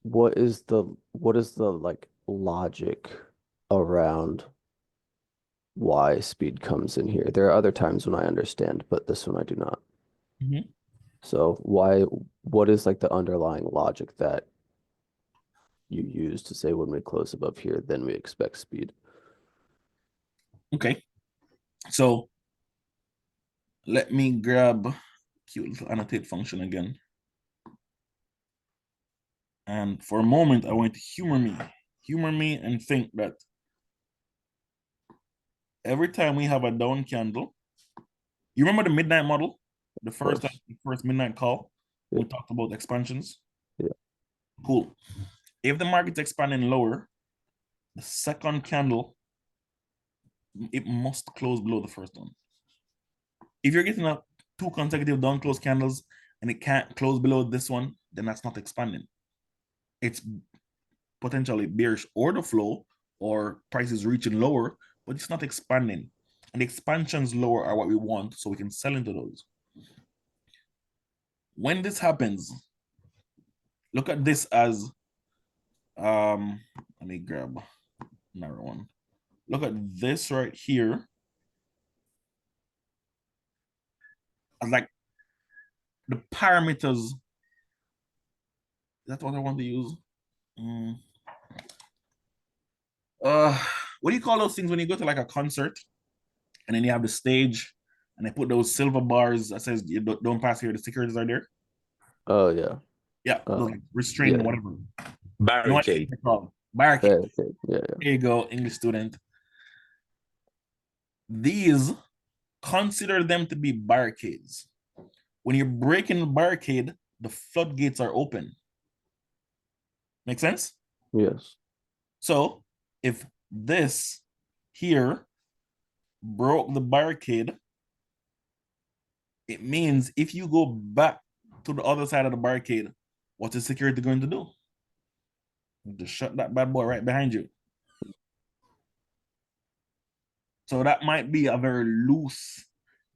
What is the like logic around why speed comes in here? There are other times when I understand, but this one I do not. Mhm. So what is like the underlying logic that you use to say when we close above here, then we expect speed? Okay. So let me grab cute little annotate function again. And for a moment, I want to humor me and think that every time we have a down candle, you remember the midnight model? The first midnight call, we talked about expansions. Yeah. Cool. If the market's expanding lower, the second candle, it must close below the first one. If you're getting two consecutive down close candles and it can't close below this one, then that's not expanding. it's potentially bearish order flow or prices reaching lower, but it's not expanding. And the expansions lower are what we want, so we can sell into those. When this happens, look at this as let me grab another one. Look at this right here as like the parameters. Is that what I want to use? What do you call those things when you go to like a concert and then you have the stage and they put those silver bars that says you don't pass here, the securities are there? Oh yeah. Yeah, those Uh, like restrained yeah. whatever. Barricade. They're called? Barricade. Barricade. Yeah, yeah. There you go, English student. These, consider them to be barricades. When you're breaking the barricade, the floodgates are open. Make sense? Yes. So if this here broke the barricade, it means if you go back to the other side of the barricade, what's the security going to do? Just shut that bad boy right behind you. So that might be a very loose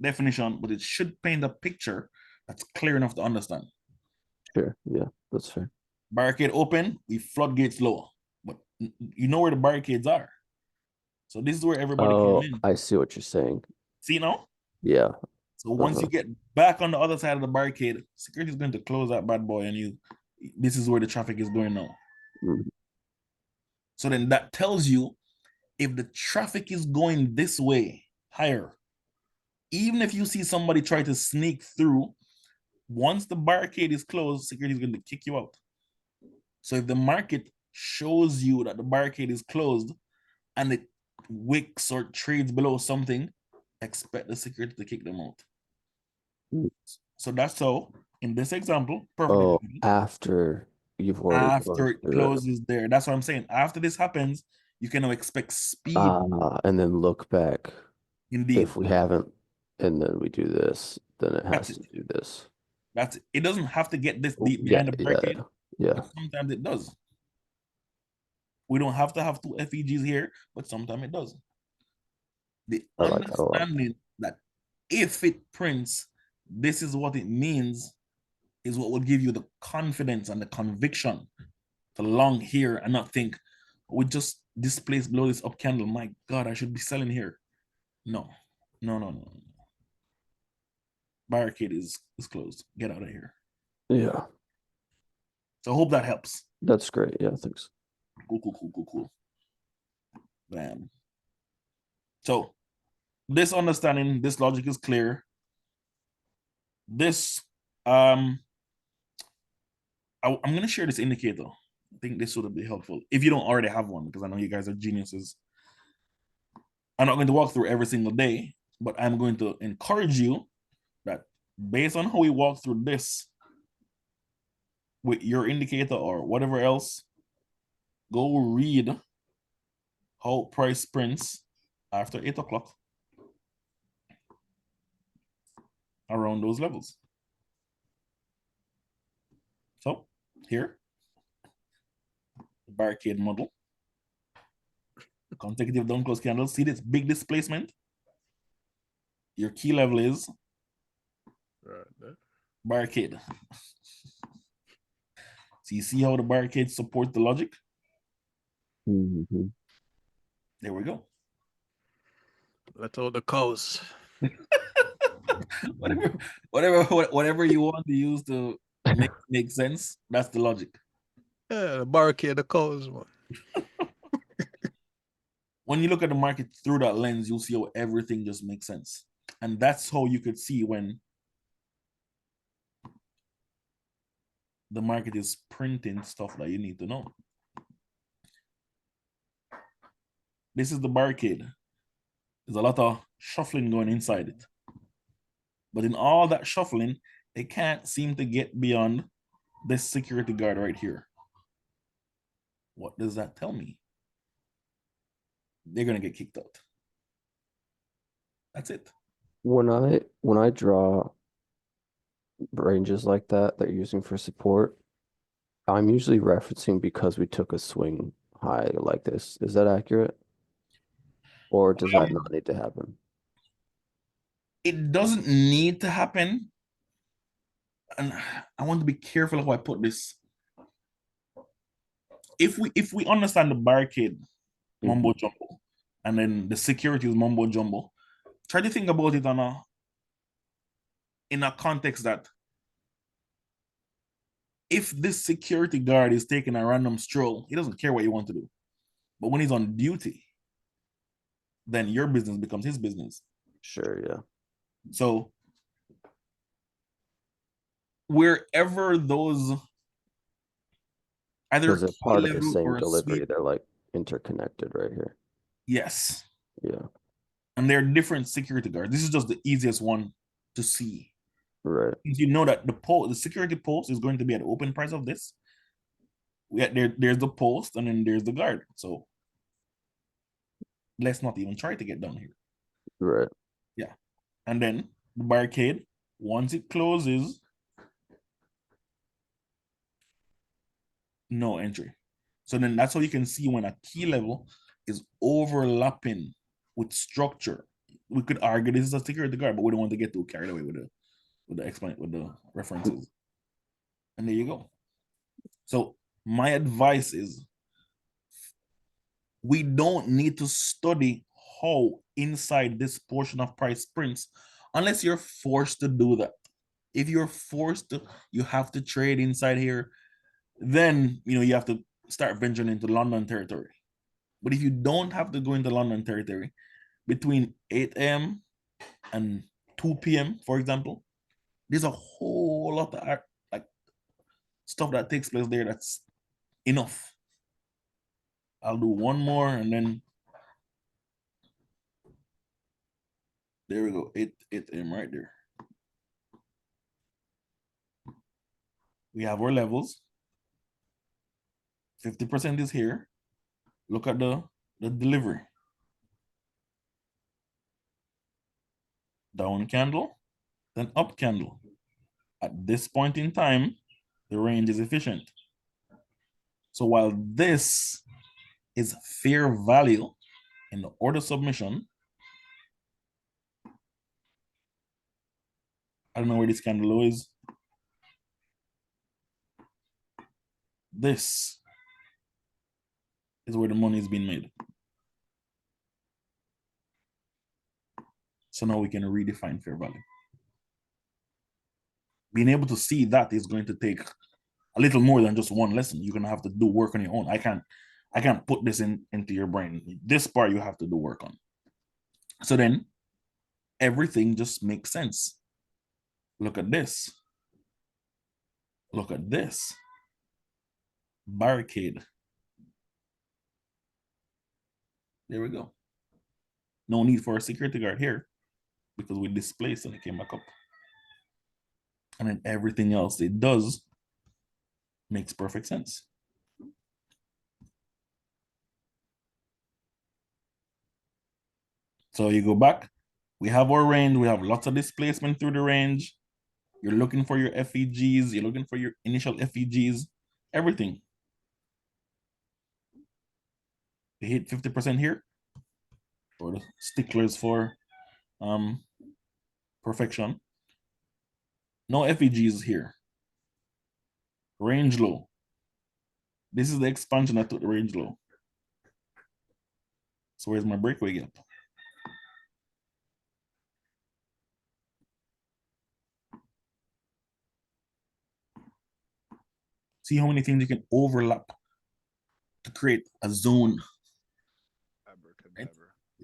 definition, but it should paint a picture that's clear enough to understand. Sure. Yeah, that's fair. Barricade open, we floodgates lower. But you know where the barricades are. So this is where everybody Oh, came in. I see what you're saying. See now? Yeah. So once you get back on the other side of the barricade, security is going to close that bad boy and this is where the traffic is going now. Mhm. So then that tells you if the traffic is going this way, higher, even if you see somebody try to sneak through, once the barricade is closed, security is going to kick you out. So if the market shows you that the barricade is closed and it wicks or trades below something, expect the security to kick them out. Mm. So that's how, in this example, Oh, perfectly after you've already after it closed closes there. That's what I'm saying. After this happens, you can now expect speed. and then look back. Indeed. If we haven't, and then we do this, then it has That's to do this. That's it. Doesn't have to get this deep Yeah, behind the barricade. yeah. But sometimes it does. We don't have to have two FEGs here, but sometimes it does. The I like that a lot. understanding that if it prints, this is what it means, is what will give you the confidence and the conviction to long here and not think, we just displaced below this up candle. My God, I should be selling here. No. Barricade is closed. Get out of here. Yeah, So I hope that helps. that's great. Yeah, thanks. Cool. Bam. So this understanding, this logic is clear. This, I'm gonna share this indicator. I think this would be helpful if you don't already have one, because I know you guys are geniuses. I'm not going to walk through every single day, but I'm going to encourage you that based on how we walk through this with your indicator or whatever else, go read how price prints after 8 o'clock around those levels. So here, the barricade model, consecutive down close candles. See this big displacement? Your key level is barricade. So you see how the barricade supports the logic? Mm-hmm. There we go. Let out the cows. whatever you want to use to make sense, that's the logic. Yeah, the barricade the cows, man. When you look at the market through that lens, you'll see how everything just makes sense. And that's how you could see when the market is printing stuff that you need to know. This is the barricade. There's a lot of shuffling going inside it. But in all that shuffling, they can't seem to get beyond this security guard right here. What does that tell me? They're gonna get kicked out. That's it. When I draw ranges like that you're using for support, I'm usually referencing because we took a swing high like this. Is that accurate? Or does that not need to happen? It doesn't need to happen. And I want to be careful how I put this. If we understand the barricade mumbo jumbo, and then the security is mumbo jumbo, try to think about it in a context that if this security guard is taking a random stroll, he doesn't care what you want to do. But when he's on duty, then your business becomes his business. Sure, yeah. So wherever those either Because they're part of the level same or delivery. sweep, They're like interconnected right here. yes, Yeah, and they're different security guards. This is just the easiest one to see. right. You know that the security post is going to be at the open price of this. There's the post and then there's the guard. So let's not even try to get down here. Right. And then the barricade, once it closes, no entry. So then that's how you can see when a key level is overlapping with structure. We could argue this is a security guard, but we don't want to get too carried away with the references. And there you go. So my advice is we don't need to study how inside this portion of price prints unless you're forced to do that. If you're forced to, you have to trade inside here, then you have to start venturing into London territory. But if you don't have to go into London territory between 8 a.m. and 2 p.m., for example, there's a whole lot of like stuff that takes place there that's enough. I'll do one more and then there we go. 8 a.m. right there. We have our levels. 50% is here. Look at the delivery. Down candle, then up candle. At this point in time, the range is efficient. So while this is fair value in the order submission, I don't know where this candle is. This is where the money is being made. So now we can redefine fair value. Being able to see that is going to take a little more than just one lesson. You're gonna have to do work on your own. I can't put this into your brain. This part you have to do work on. So then everything just makes sense. Look at this. Look at this. Barricade. There we go. No need for a security guard here because we displaced and it came back up. And then everything else it does makes perfect sense. So you go back, we have our range, we have lots of displacement through the range. You're looking for your FEGs, you're looking for your initial FEGs, everything. We hit 50% here, or the sticklers for perfection. No FEGs here. Range low. This is the expansion that took the range low. So where's my breakaway gap? See how many things you can overlap to create a zone.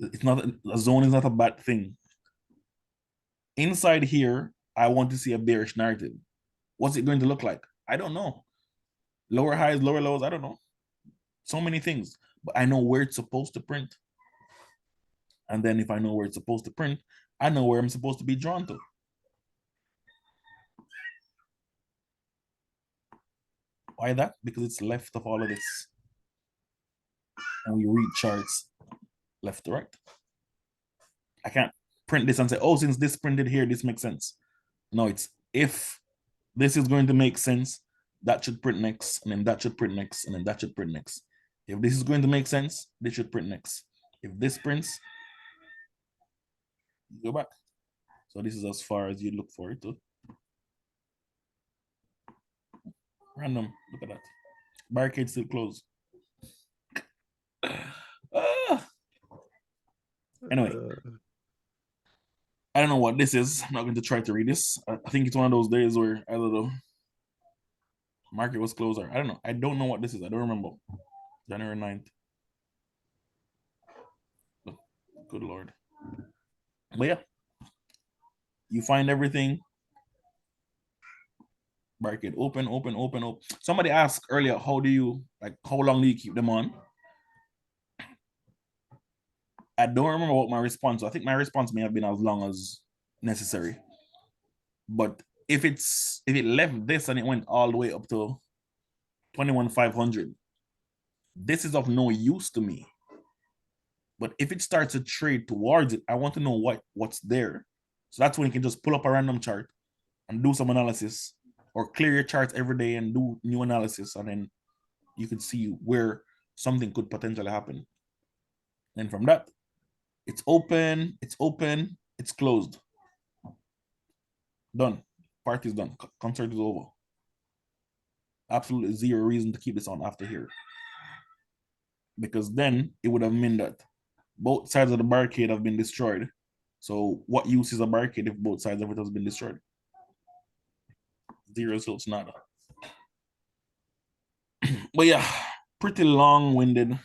It's not a zone is not a bad thing. Inside here, I want to see a bearish narrative. What's it going to look like? I don't know. Lower highs, lower lows, I don't know. So many things, but I know where it's supposed to print. And then if I know where it's supposed to print, I know where I'm supposed to be drawn to. Why that? Because it's left of all of this. And we read charts left to right. I can't print this and say, oh, since this printed here, this makes sense. No, it's if this is going to make sense, that should print next, and then that should print next, and then that should print next. If this is going to make sense, this should print next. If this prints, go back. So this is as far as you look for it to. Random, look at that. Barricade still closed. Anyway, I don't know what this is. I'm not going to try to read this. I think it's one of those days where I don't know. Market was closed, or I don't know. I don't know what this is. I don't remember. January 9th. Oh, good Lord. But yeah, you find everything. Barricade open. Somebody asked earlier, how long do you keep them on? I don't remember what my response was. I think my response may have been as long as necessary. But if it left this and it went all the way up to 21,500, this is of no use to me. But if it starts to trade towards it, I want to know what's there. So that's when you can just pull up a random chart and do some analysis, or clear your charts every day and do new analysis, and then you can see where something could potentially happen. And from that, it's open, it's closed. Done. Party's done. Concert is over. Absolutely zero reason to keep this on after here. Because then it would have meant that both sides of the barricade have been destroyed. So what use is a barricade if both sides of it has been destroyed? Zero results, nada. But yeah, pretty long-winded.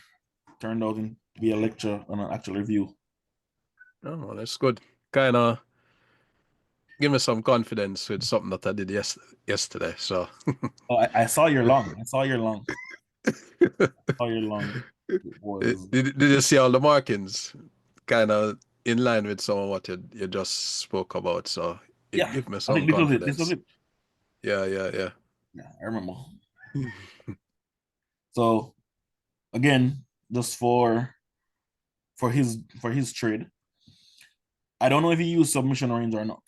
Turned out to be a lecture on an actual review. Oh, that's good. Kind of give me some confidence with something that I did yesterday. So Oh, I saw your long. I saw your long. Did you see all the markings? Kind of in line with some of what you just spoke about. So it Yeah, gave me I some think confidence. this was it. Yeah. Yeah, I remember. So again, just for his trade, I don't know if he used submission range or not.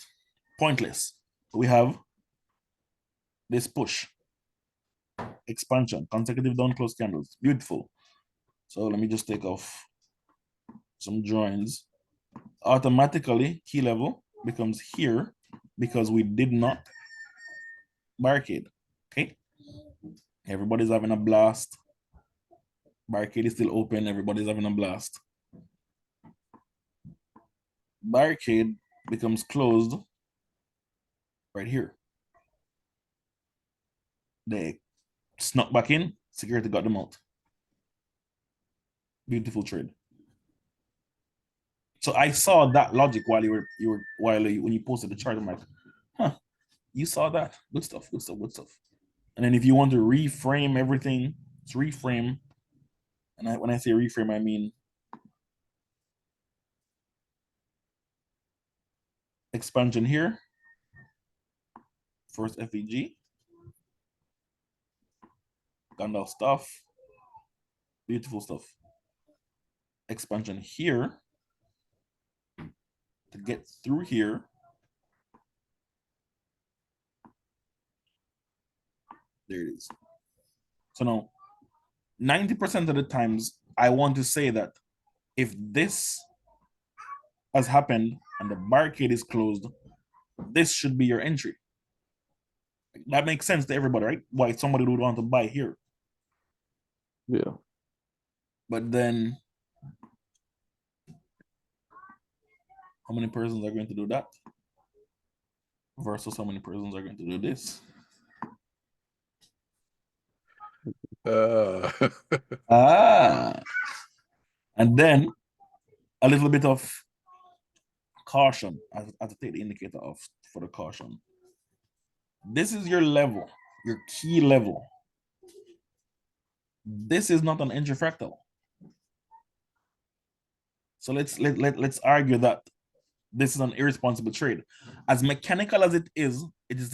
Pointless. We have this push, expansion, consecutive down close candles. Beautiful. So let me just take off some drawings. Automatically, key level becomes here because we did not barricade. Okay. Everybody's having a blast. Barricade is still open. Everybody's having a blast. Barricade becomes closed right here. They snuck back in. Security got them out. Beautiful trade. So I saw that logic while when you posted the chart. I'm like, huh, you saw that? Good stuff. And then if you want to reframe everything, it's reframe. And when I say reframe, I mean expansion here. First FEG. Gandalf stuff. Beautiful stuff. Expansion here. To get through here. There it is. So now, 90% of the times, I want to say that if this has happened and the barricade is closed, this should be your entry. That makes sense to everybody, right? Why somebody would want to buy here. Yeah. But then, how many persons are going to do that? Versus how many persons are going to do this? And then a little bit of caution. I have to take the indicator off for the caution. This is your level, your key level. This is not an entry fractal. So let's argue that this is an irresponsible trade. As mechanical as it is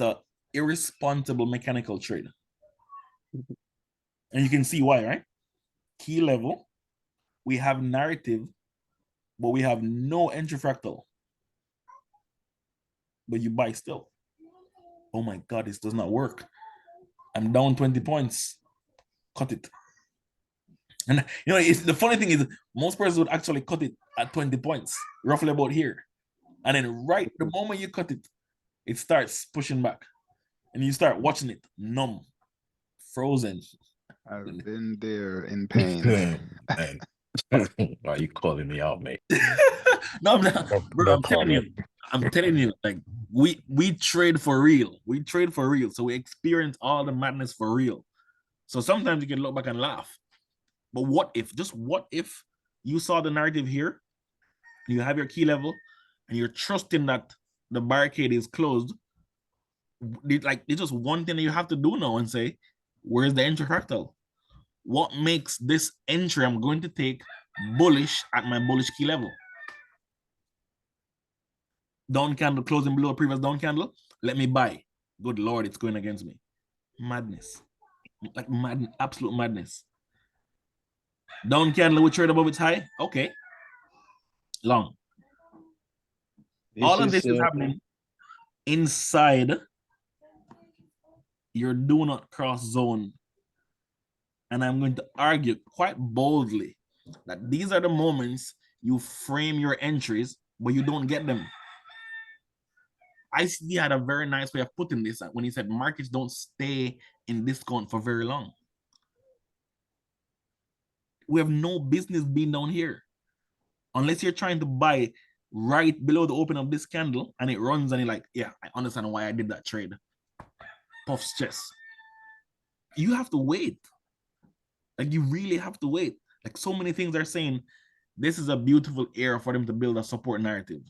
a irresponsible mechanical trade. And you can see why, right? Key level, we have narrative, but we have no entry fractal. But you buy still. Oh my God, this does not work. I'm down 20 points. Cut it. And you know, it's the funny thing is most persons would actually cut it at 20 points, roughly about here. And then right the moment you cut it, it starts pushing back. And you start watching it numb, frozen. I've been there in pain. Man. Why are you calling me out, mate? No, I'm not, bro. No I'm telling you, like we trade for real. We trade for real. So we experience all the madness for real. So sometimes you can look back and laugh. But what if, just what if you saw the narrative here, you have your key level, and you're trusting that the barricade is closed? Like, it's just one thing that you have to do now and say, where's the entry fractal? What makes this entry I'm going to take bullish at my bullish key level? Down candle closing below a previous down candle. Let me buy. Good Lord, it's going against me. Madness. Like mad, absolute madness. Down candle with trade above its high. Okay. Long. All of this is happening inside your do not cross zone. And I'm going to argue quite boldly that these are the moments you frame your entries, but you don't get them. ICD had a very nice way of putting this when he said markets don't stay in discount for very long. We have no business being down here unless you're trying to buy right below the open of this candle and it runs and you're like, yeah, I understand why I did that trade. Puffs chest. You have to wait. Like, you really have to wait. Like, so many things are saying this is a beautiful era for them to build a support narrative.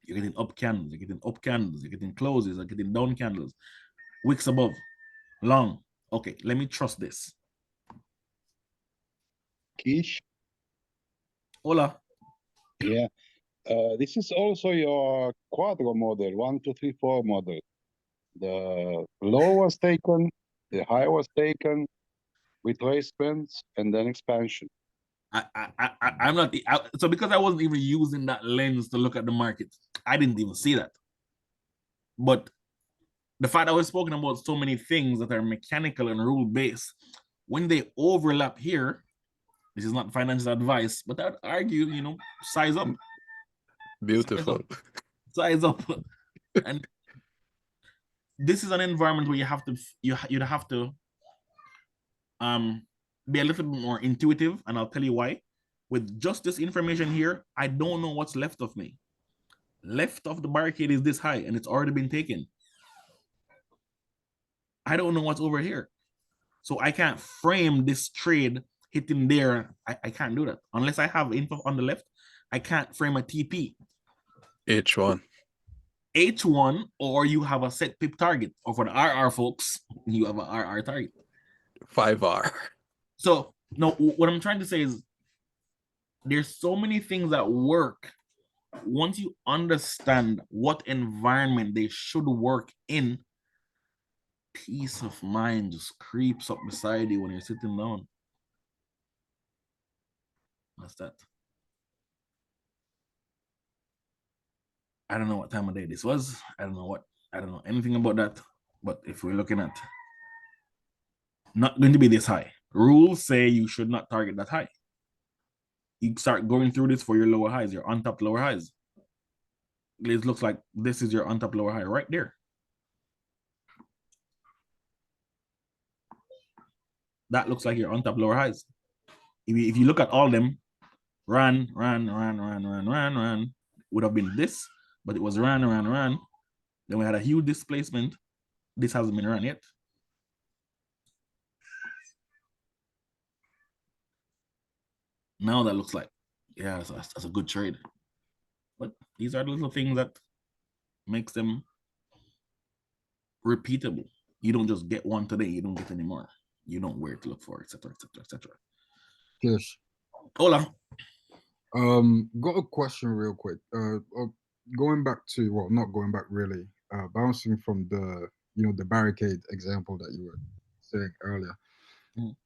You're getting up candles, you're getting up candles, you're getting closes, you're getting down candles, wicks above, long. Okay, let me trust this. Kish. Hola. Yeah. This is also your quadro model, 1, 2, 3, 4 model. The low was taken, the high was taken, retracements, and then expansion. I'm not, so because I wasn't even using that lens to look at the market, I didn't even see that. But the fact that we're spoken about so many things that are mechanical and rule-based, when they overlap here, this is not financial advice, but I'd argue, you know, size up. Beautiful. Size up. And this is an environment where you have to, you'd have to be a little bit more intuitive, and I'll tell you why. With just this information here, I don't know what's left of me. Left of the barricade is this high, and it's already been taken. I don't know what's over here. So I can't frame this trade hitting there. I can't do that. Unless I have info on the left, I can't frame a TP. H1. H1, or you have a set pip target. Or for the RR folks, you have an RR target. 5R. So, no, what I'm trying to say is there's so many things that work once you understand what environment they should work in. Peace of mind just creeps up beside you when you're sitting down. What's that? I don't know what time of day this was. I don't know anything about that. But if we're looking at not going to be this high, rules say you should not target that high. You start going through this for your lower highs, your on top lower highs. It looks like this is your on top lower high right there. That looks like your on top lower highs. If you look at all them, run, would have been this, but it was run. Then we had a huge displacement. This hasn't been run yet. Now that looks like, yeah, that's a good trade. But these are the little things that makes them repeatable. You don't just get one today, you don't get any more. You know where to look for, etc., etc., etc. Yes. Hola. Got a question real quick. Going back to, well, not going back really, bouncing from the, you know, the barricade example that you were saying earlier.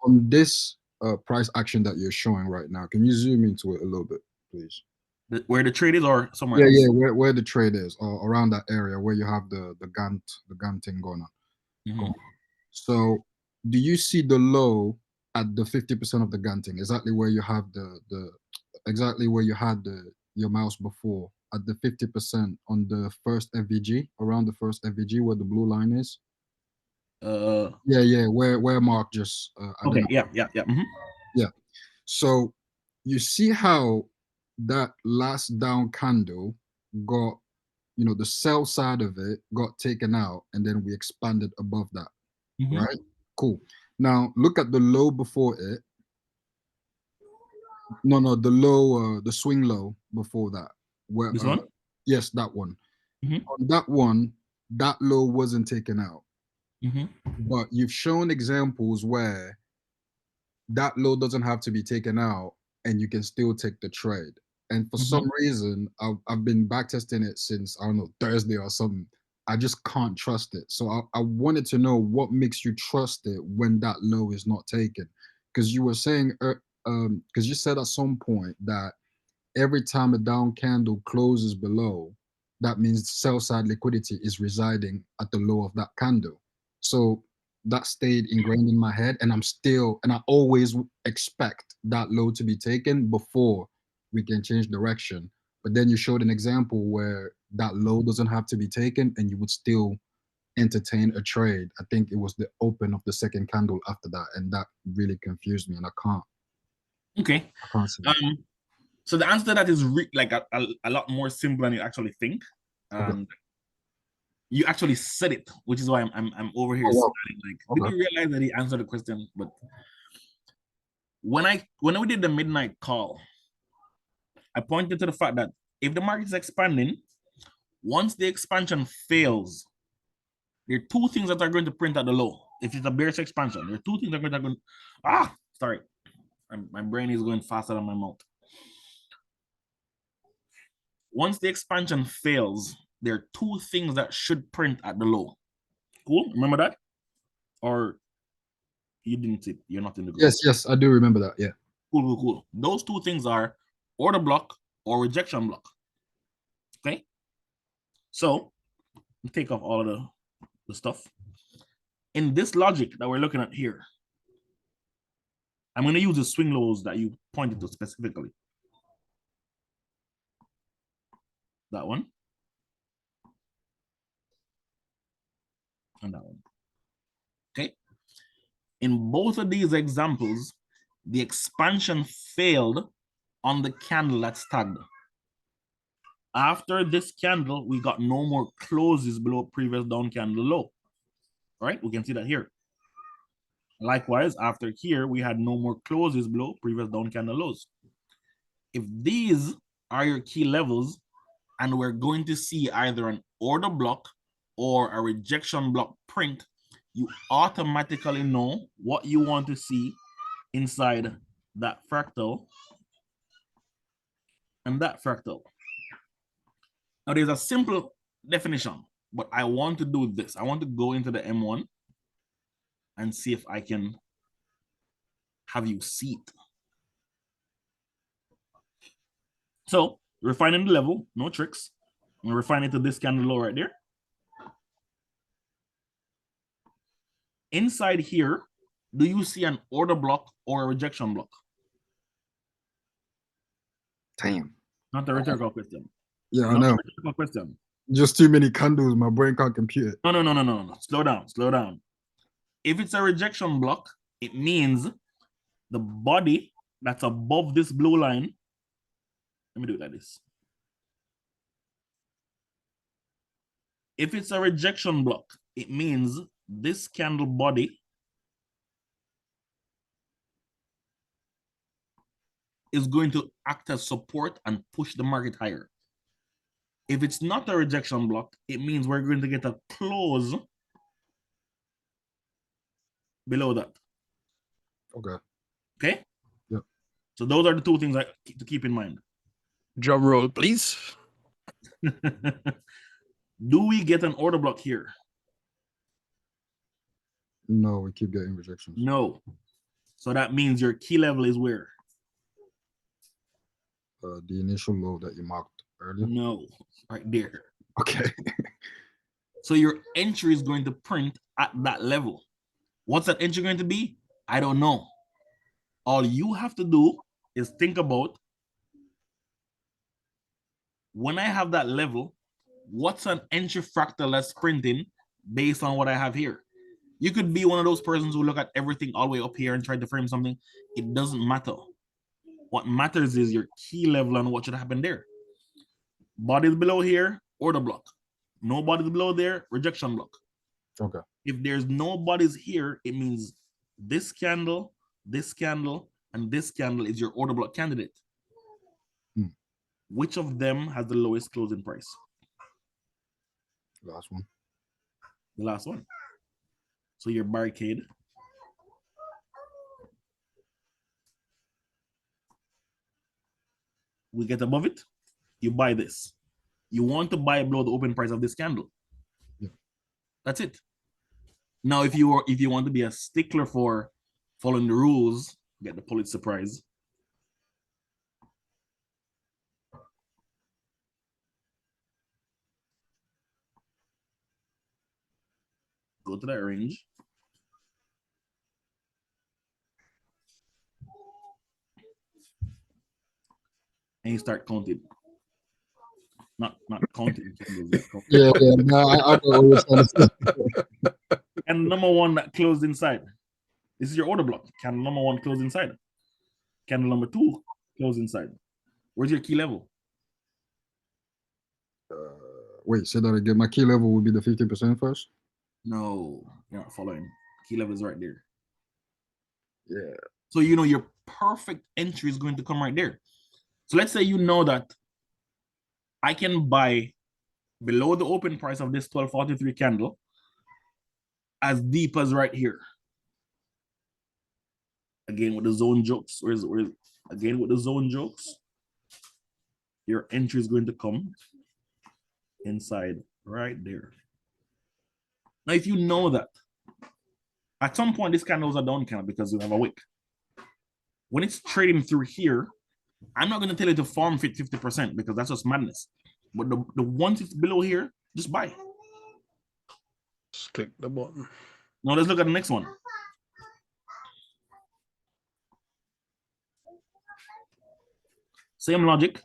On this price action that you're showing right now, can you zoom into it a little bit, please? Where the trade is, or somewhere else? Yeah, where the trade is, or around that area where you have the Gantt thing going on. So do you see the low at the 50% of the Ganting, exactly where you have exactly where you had your mouse before, at the 50% on the first FVG, around the first FVG where the blue line is? Yeah, where Mark just Okay, yeah. Mhm. So you see how that last down candle got, the sell side of it got taken out, and then we expanded above that, Mhm. right? Cool. Now look at the low before it. No, the low, the swing low before that. Where This one? yes, that one. Mhm. On that one, that low wasn't taken out. Mhm. But you've shown examples where that low doesn't have to be taken out and you can still take the trade. And for some reason, I've been backtesting it since, I don't know, Thursday or something. I just can't trust it. So I wanted to know what makes you trust it when that low is not taken. Because you were saying, because you said at some point that every time a down candle closes below, that means sell side liquidity is residing at the low of that candle. So that stayed ingrained in my head, and I always expect that low to be taken before we can change direction. But then you showed an example where that low doesn't have to be taken, and you would still entertain a trade. I think it was the open of the second candle after that, and that really confused me, and I can't Okay. see it. So the answer to that is like a lot more simple than you actually think. Okay. You actually said it, which is why I'm over here Oh, wow. smiling. Like, did you realize that he answered the question? But when we did the midnight call, I pointed to the fact that if the market is expanding, once the expansion fails, there are two things that are going to print at the low. If it's a bearish expansion, there are two things that are going to sorry. My brain is going faster than my mouth. Once the expansion fails, there are two things that should print at the low. Cool? Remember that? Or you didn't see it? You're not in the group. Yes, I do remember that. Yeah. Cool. Those two things are order block or rejection block. Okay? So, take off all of the stuff. In this logic that we're looking at here, I'm going to use the swing lows that you pointed to specifically. That one. And that one. Okay? In both of these examples, the expansion failed on the candle that's tagged. After this candle, we got no more closes below previous down candle low. Right? We can see that here. Likewise, after here, we had no more closes below previous down candle lows. If these are your key levels, and we're going to see either an order block or a rejection block print, you automatically know what you want to see inside that fractal and that fractal. Now, there's a simple definition, but I want to do this. I want to go into the M1 and see if I can have you see it. So, refining the level, no tricks. And refine it to this candle low right there. Inside here, do you see an order block or a rejection block? Damn. Not a rhetorical question. Yeah, I Not know. a rhetorical question. Just too many candles. My brain can't compute it. No. Slow down. If it's a rejection block, it means the body that's above this blue line. Let me do it like this. If it's a rejection block, it means this candle body is going to act as support and push the market higher. If it's not a rejection block, it means we're going to get a close below that. Okay? Yep. So those are the two things to keep in mind. Drum roll, please. Do we get an order block here? No, we keep getting rejections. No. So that means your key level is where? The initial low that you marked earlier. No, right there. Okay. So your entry is going to print at that level. What's that entry going to be? I don't know. All you have to do is think about, when I have that level, what's an entry fractal that's printing based on what I have here? You could be one of those persons who look at everything all the way up here and try to frame something. It doesn't matter. What matters is your key level and what should happen there. Bodies below here, order block. No bodies below there, rejection block. Okay. If there's no bodies here, it means this candle, and this candle is your order block candidate. Which of them has the lowest closing price? Last one. The last one. So your barricade. We get above it, you buy this. You want to buy below the open price of this candle. Yeah. That's it. Now, if you want to be a stickler for following the rules, get the Pulitzer Prize. Go to that range. And you start counting. Not counting. Yeah, no, I don't understand. And number one that closed inside. This is your order block. Candle number one closed inside. Candle number two closed inside. Where's your key level? Wait, say that again. My key level would be the 50% first? No, you're not following. Key level is right there. Yeah. So you know your perfect entry is going to come right there. So let's say you know that I can buy below the open price of this 1243 candle as deep as right here. Again with the zone jokes. Again with the zone jokes. Your entry is going to come inside right there. Now, if you know that, at some point this candle is a down candle because you have a wick. When it's trading through here, I'm not going to tell you to farm fit 50% because that's just madness. But the once it's below here, just buy. Just click the button. Now let's look at the next one. Same logic.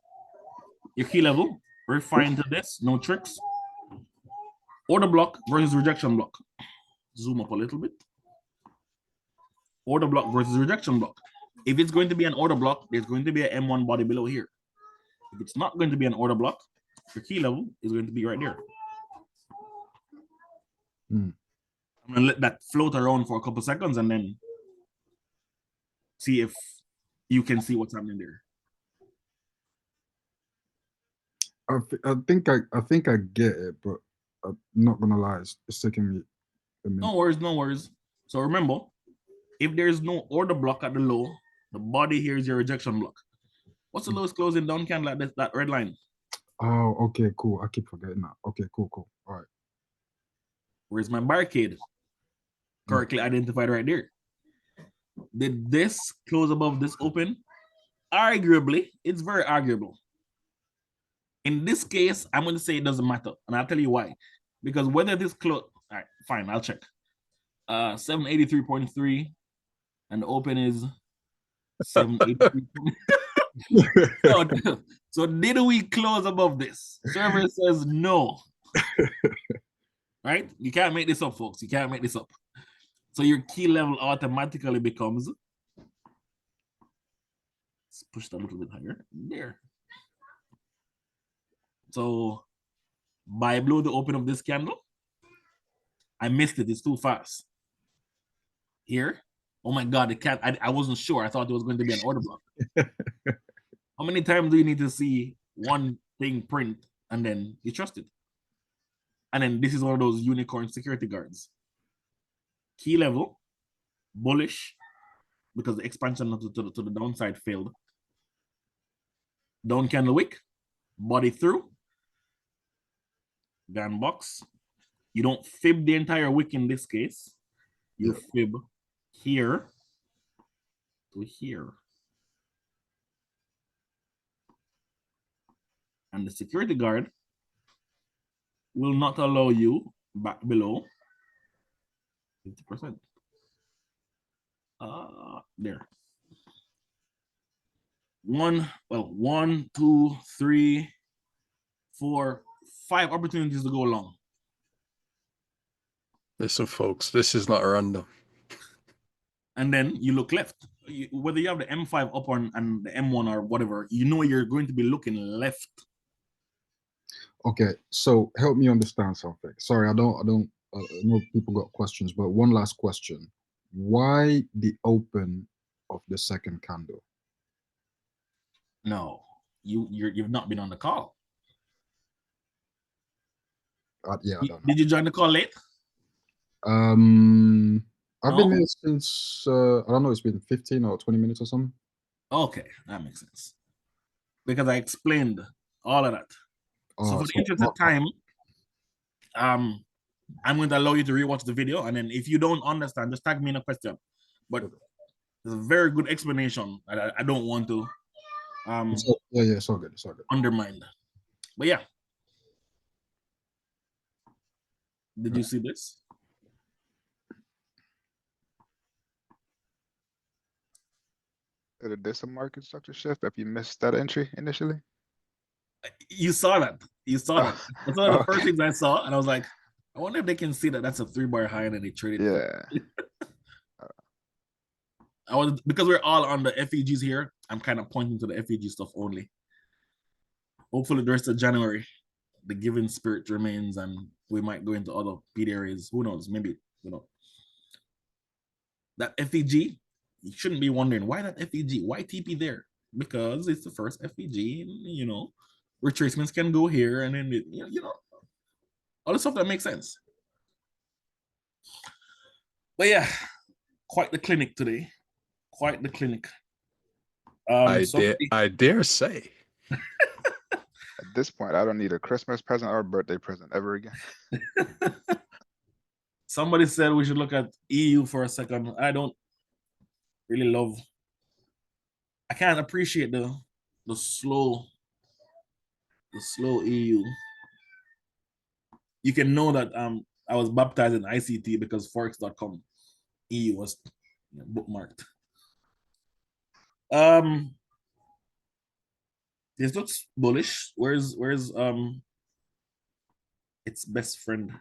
Your key level, refine to this, no tricks. Order block versus rejection block. Zoom up a little bit. Order block versus rejection block. If it's going to be an order block, there's going to be an M1 body below here. If it's not going to be an order block, your key level is going to be right there. I'm going to let that float around for a couple seconds and then see if you can see what's happening there. I think I get it, but I'm not gonna lie, it's taking me a minute. No worries. So remember, if there's no order block at the low, the body here is your rejection block. What's the lowest closing down candle at that red line? Oh, okay, cool. I keep forgetting that. Okay, cool. All right. Where's my barricade? Correctly identified right there. Did this close above this open? Arguably, it's very arguable. In this case, I'm going to say it doesn't matter. And I'll tell you why. Because whether this close, all right, fine, I'll check. 783.3 and the open is 783. So did we close above this? Server says no. Right? You can't make this up, folks. You can't make this up. So your key level automatically becomes, let's push that a little bit higher. There. So by below the open of this candle, I missed it. It's too fast. Here. Oh my God, I wasn't sure. I thought it was going to be an order block. How many times do you need to see one thing print and then you trust it? And then this is one of those unicorn security guards. Key level, bullish, because the expansion to the downside failed. Down candle wick, body through, gun box. You don't fib the entire wick in this case. You fib here to here. And the security guard will not allow you back below 50%. There. One, two, three, 4, 5 opportunities to go long. Listen, folks, this is not random. And then you look left. Whether you have the M5 up on and the M1 or whatever, you know you're going to be looking left. Okay, so help me understand something. Sorry, I know people got questions, but one last question. Why the open of the second candle? No, you've not been on the call. Yeah, I don't know. Did you join the call late? I've been No? here since I don't know, it's been 15 or 20 minutes or something. Okay, that makes sense. Because I explained all of that. So for the interest of time, I'm going to allow you to rewatch the video, and then if you don't understand, just tag me in a question. But there's a very good explanation. I don't want to It's all good. It's all good. undermine. But yeah. Did you see this? Did this a market structure shift if you missed that entry initially? You saw that. You saw that. That's one of the first Okay. things I saw, and I was like, I wonder if they can see that that's a 3-bar high and then they traded. Yeah. Because we're all on the FEGs here, I'm kind of pointing to the FEG stuff only. Hopefully the rest of January, the giving spirit remains and we might go into other PD areas. Who knows? Maybe, That FEG, you shouldn't be wondering why that FEG, why TP there? Because it's the first FEG, retracements can go here and then, all the stuff that makes sense. But yeah, quite the clinic today. Quite the clinic. I dare say. At this point, I don't need a Christmas present or a birthday present ever again. Somebody said we should look at EU for a second. I don't really love. I can't appreciate the slow EU. You can know that I was baptized in ICT because forex.com EU was bookmarked. This looks bullish. Where's its best friend?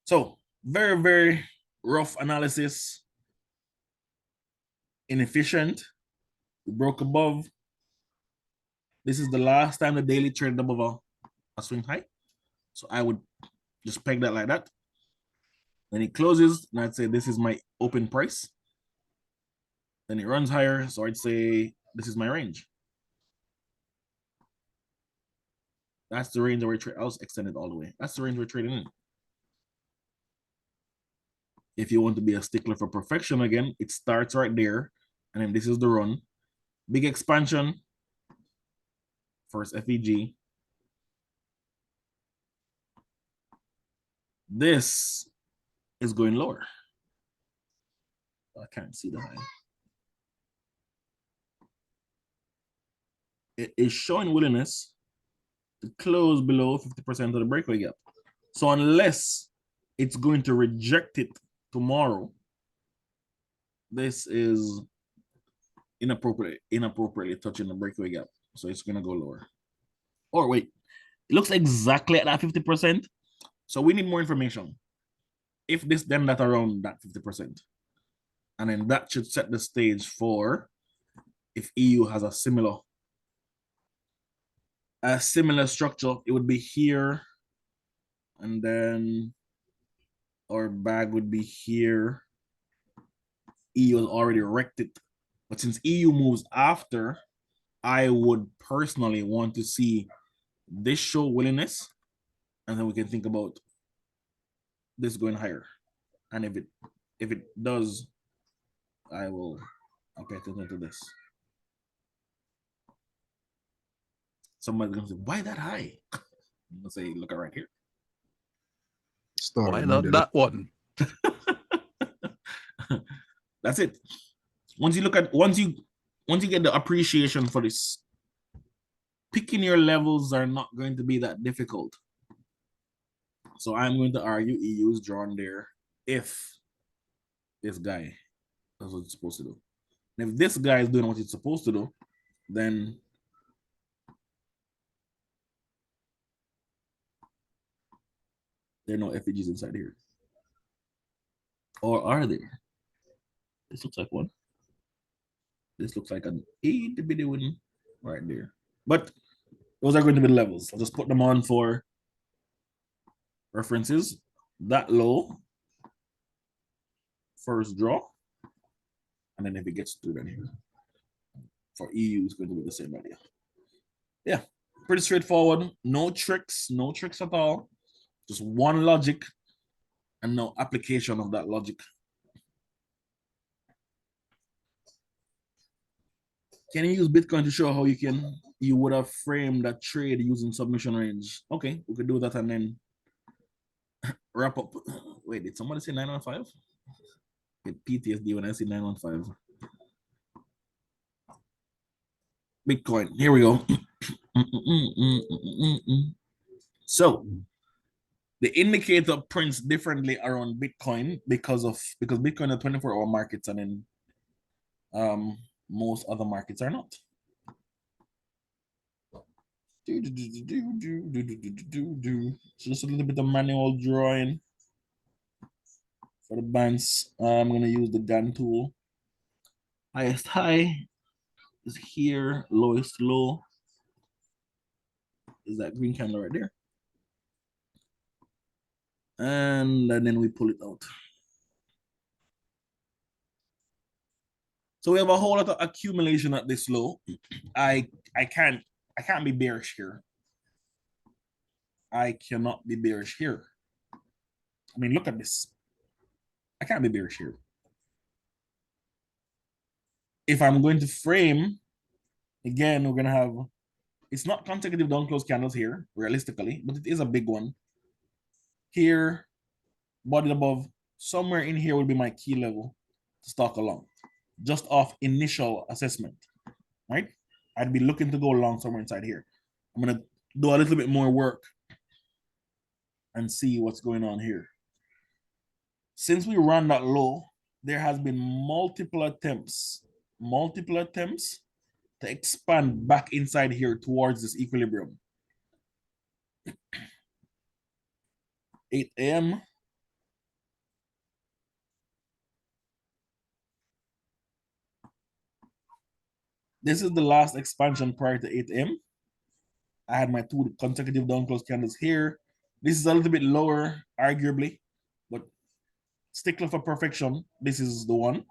So very, very rough analysis. Inefficient. We broke above. This is the last time the daily traded above a swing high. So I would just peg that like that. Then it closes, and I'd say this is my open price. Then it runs higher, so I'd say this is my range. That's the range that we're trading. I'll extend it all the way. That's the range we're trading in. If you want to be a stickler for perfection again, it starts right there, and then this is the run. Big expansion. First FEG. This is going lower. I can't see the high. It is showing willingness to close below 50% of the breakaway gap. So unless it's going to reject it tomorrow, this is inappropriately touching the breakaway gap. So it's going to go lower. Or wait, it looks exactly at that 50%. So we need more information. If this, then that around that 50%. And then that should set the stage for if EU has a similar structure, it would be here. And then our bag would be here. EU has already wrecked it. But since EU moves after, I would personally want to see this show willingness. And then we can think about this going higher. And if it does, I'll pay attention to this. Somebody's gonna say, why that high? I'm gonna say, look at right here. Why not that one? That's it. Once you get the appreciation for this, picking your levels are not going to be that difficult. So I'm going to argue EU is drawn there if this guy does what it's supposed to do. And if this guy is doing what it's supposed to do, then there are no FPGs inside here. Or are there? This looks like one. This looks like an 8-bitty one right there. But those are going to be levels. I'll just put them on for references. That low, first draw. And then if it gets through, then here. For EU, it's going to be the same idea. Yeah, pretty straightforward. No tricks at all. Just one logic and no application of that logic. Can you use Bitcoin to show how you would have framed that trade using submission range? Okay, we could do that and then wrap up. Wait, did somebody say 915? With PTSD when I see 915. Bitcoin, here we go. So the indicator prints differently around Bitcoin because Bitcoin are 24-hour markets and then most other markets are not. So just a little bit of manual drawing for the bands. I'm gonna use the gun tool. Highest high is here, lowest low is that green candle right there. And then we pull it out. So we have a whole lot of accumulation at this low. I can't be bearish here. I cannot be bearish here. I mean, look at this. I can't be bearish here. If I'm going to frame, again, we're going to have, it's not consecutive down close candles here, realistically, but it is a big one. Here, body above, somewhere in here will be my key level to stalk along, just off initial assessment, right? I'd be looking to go along somewhere inside here. I'm going to do a little bit more work and see what's going on here. Since we ran that low, there has been multiple attempts to expand back inside here towards this equilibrium. 8 a.m. This is the last expansion prior to 8 a.m. I had my 2 consecutive down close candles here. This is a little bit lower, arguably, but stickler for perfection. This is the one.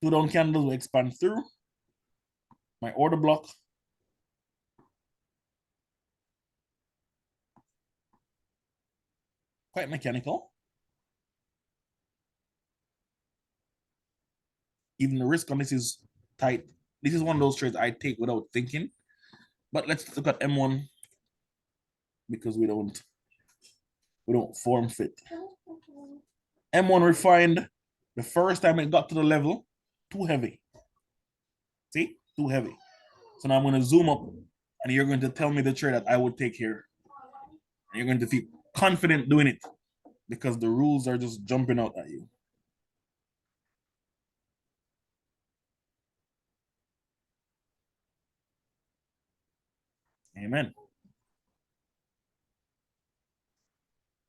2 down candles will expand through. My order block. Quite mechanical. Even the risk on this is tight. This is one of those trades I take without thinking. But let's look at M1 because we don't form fit. M1 refined. The first time it got to the level, too heavy. See? Too heavy. So now I'm going to zoom up and you're going to tell me the trade that I would take here. And you're going to feel confident doing it because the rules are just jumping out at you. Amen.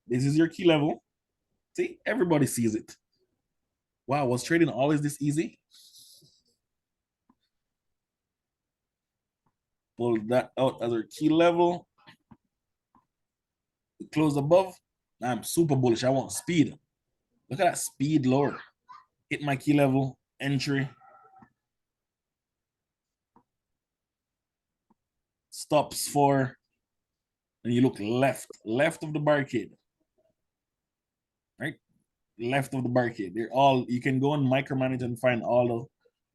This is your key level. See, everybody sees it. Wow, was trading always this easy? Pull that out as our key level. Close above. I'm super bullish. I want speed. Look at that speed lower. Hit my key level, entry. Stops for, and you look left of the barricade. Right? Left of the barricade. They're all, you can go and micromanage and find all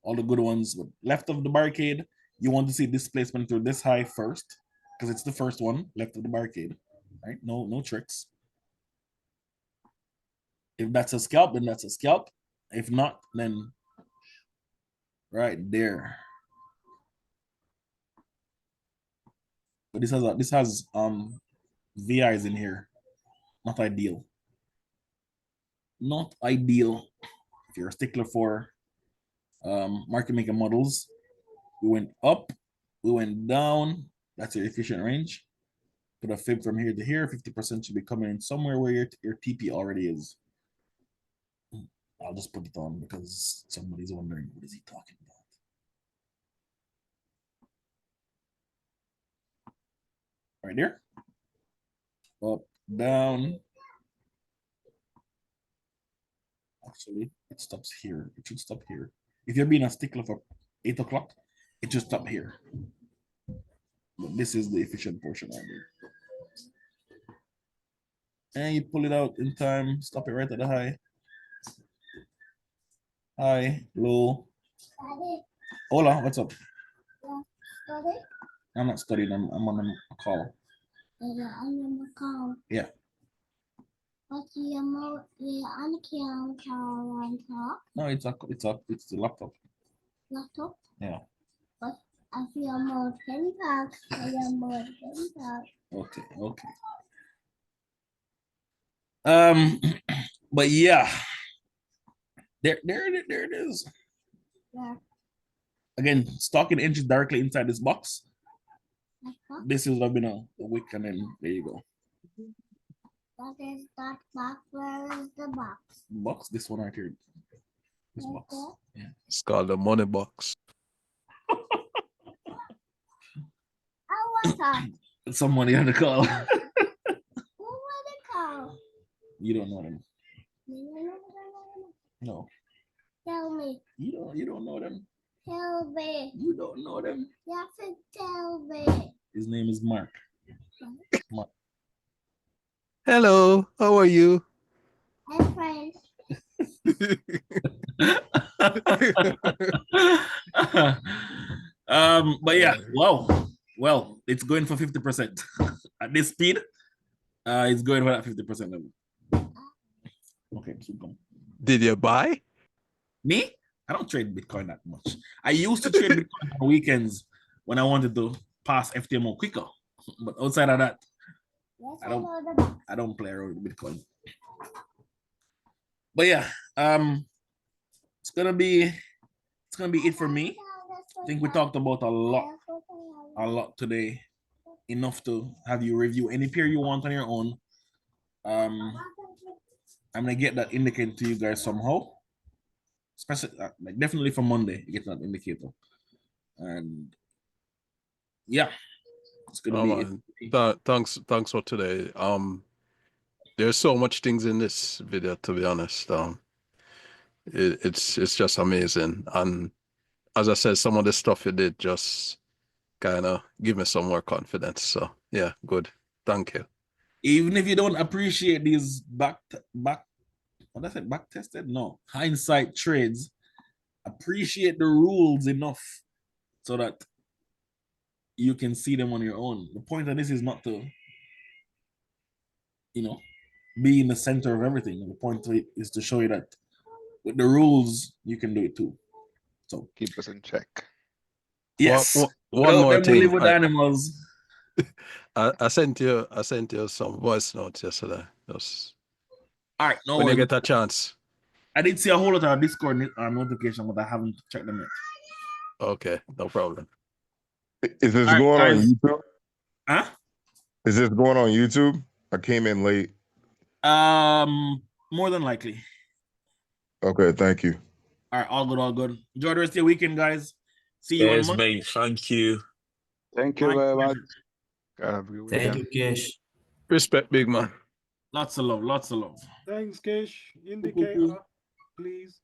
the good ones. But left of the barricade, you want to see displacement through this high first, because it's the first one, left of the barricade. Right? No tricks. If that's a scalp, then that's a scalp. If not, then right there. But this has VIs in here. Not ideal. Not ideal. if you're a stickler for market maker models, we went up, we went down. That's your efficient range. Put a fib from here to here. 50% should be coming in somewhere where your TP already is. I'll just put it on because somebody's wondering what is he talking about. Right there. Up, down. Actually, it stops here. It should stop here. If you're being a stickler for 8 o'clock, it should stop here. But this is the efficient portion right here. And you pull it out in time, stop it right at the high. High, low. Hola, what's up? I'm not studying, I'm on a call. Yeah. No, it's the laptop. Laptop? Yeah. But I feel more 10 bucks. I am more 10 bucks. Okay, okay. But yeah. There it is. Yeah. Again, stocking inches directly inside this box. Laptop? This is been a wick, and then there you go. What is that box? Where is the box? Box, this one right here. This Right box. there? Yeah. It's called the money box. I want that. Some money on the call. Who want to call? You don't know them. No. No. Tell me. You don't know them. Tell me. You don't know them. You have to tell me. His name is Mark. Hello, how are you? I'm friends. But yeah, wow. Well, it's going for 50% at this speed. It's going for that 50% level. Okay, keep going. Did you buy? Me? I don't trade Bitcoin that much. I used to trade Bitcoin on weekends when I wanted to pass FTMO quicker. But outside of that, Yes, I don't- know the box. I don't play around with Bitcoin. But yeah, it's gonna be it for me. I think we talked about a lot today. Enough to have you review any pair you want on your own. I'm gonna get that indicator to you guys somehow. Especially like definitely for Monday, you get that indicator. And yeah, it's gonna be it. Thanks for today. There's so much things in this video, to be honest. It's just amazing. And as I said, some of the stuff you did just kind of give me some more confidence. So yeah, good. Thank you. Even if you don't appreciate these back tested, no, hindsight trades, appreciate the rules enough so that you can see them on your own. The point of this is not to, be in the center of everything. The point of it is to show you that with the rules, you can do it too. So Keep us in check. yes, One without more them, we thing. live with animals. I sent you some voice notes yesterday. Just All right, no when you worries. get a chance. I did see a whole lot of Discord notification, but I haven't checked them yet. Okay, no problem. Is this All right, going on guys. YouTube? Huh? Is this going on YouTube? I came in late. More than likely. Okay, thank you. All right, all good, all good. Enjoy the rest of your weekend, guys. See you on Yes, Monday. mate. Thank you. Thank you My very much. pleasure. Have a good Thank weekend. you, Kesh. Respect, big man. Lots of love, lots of love. Thanks, Kesh. Cool. Indicator, please.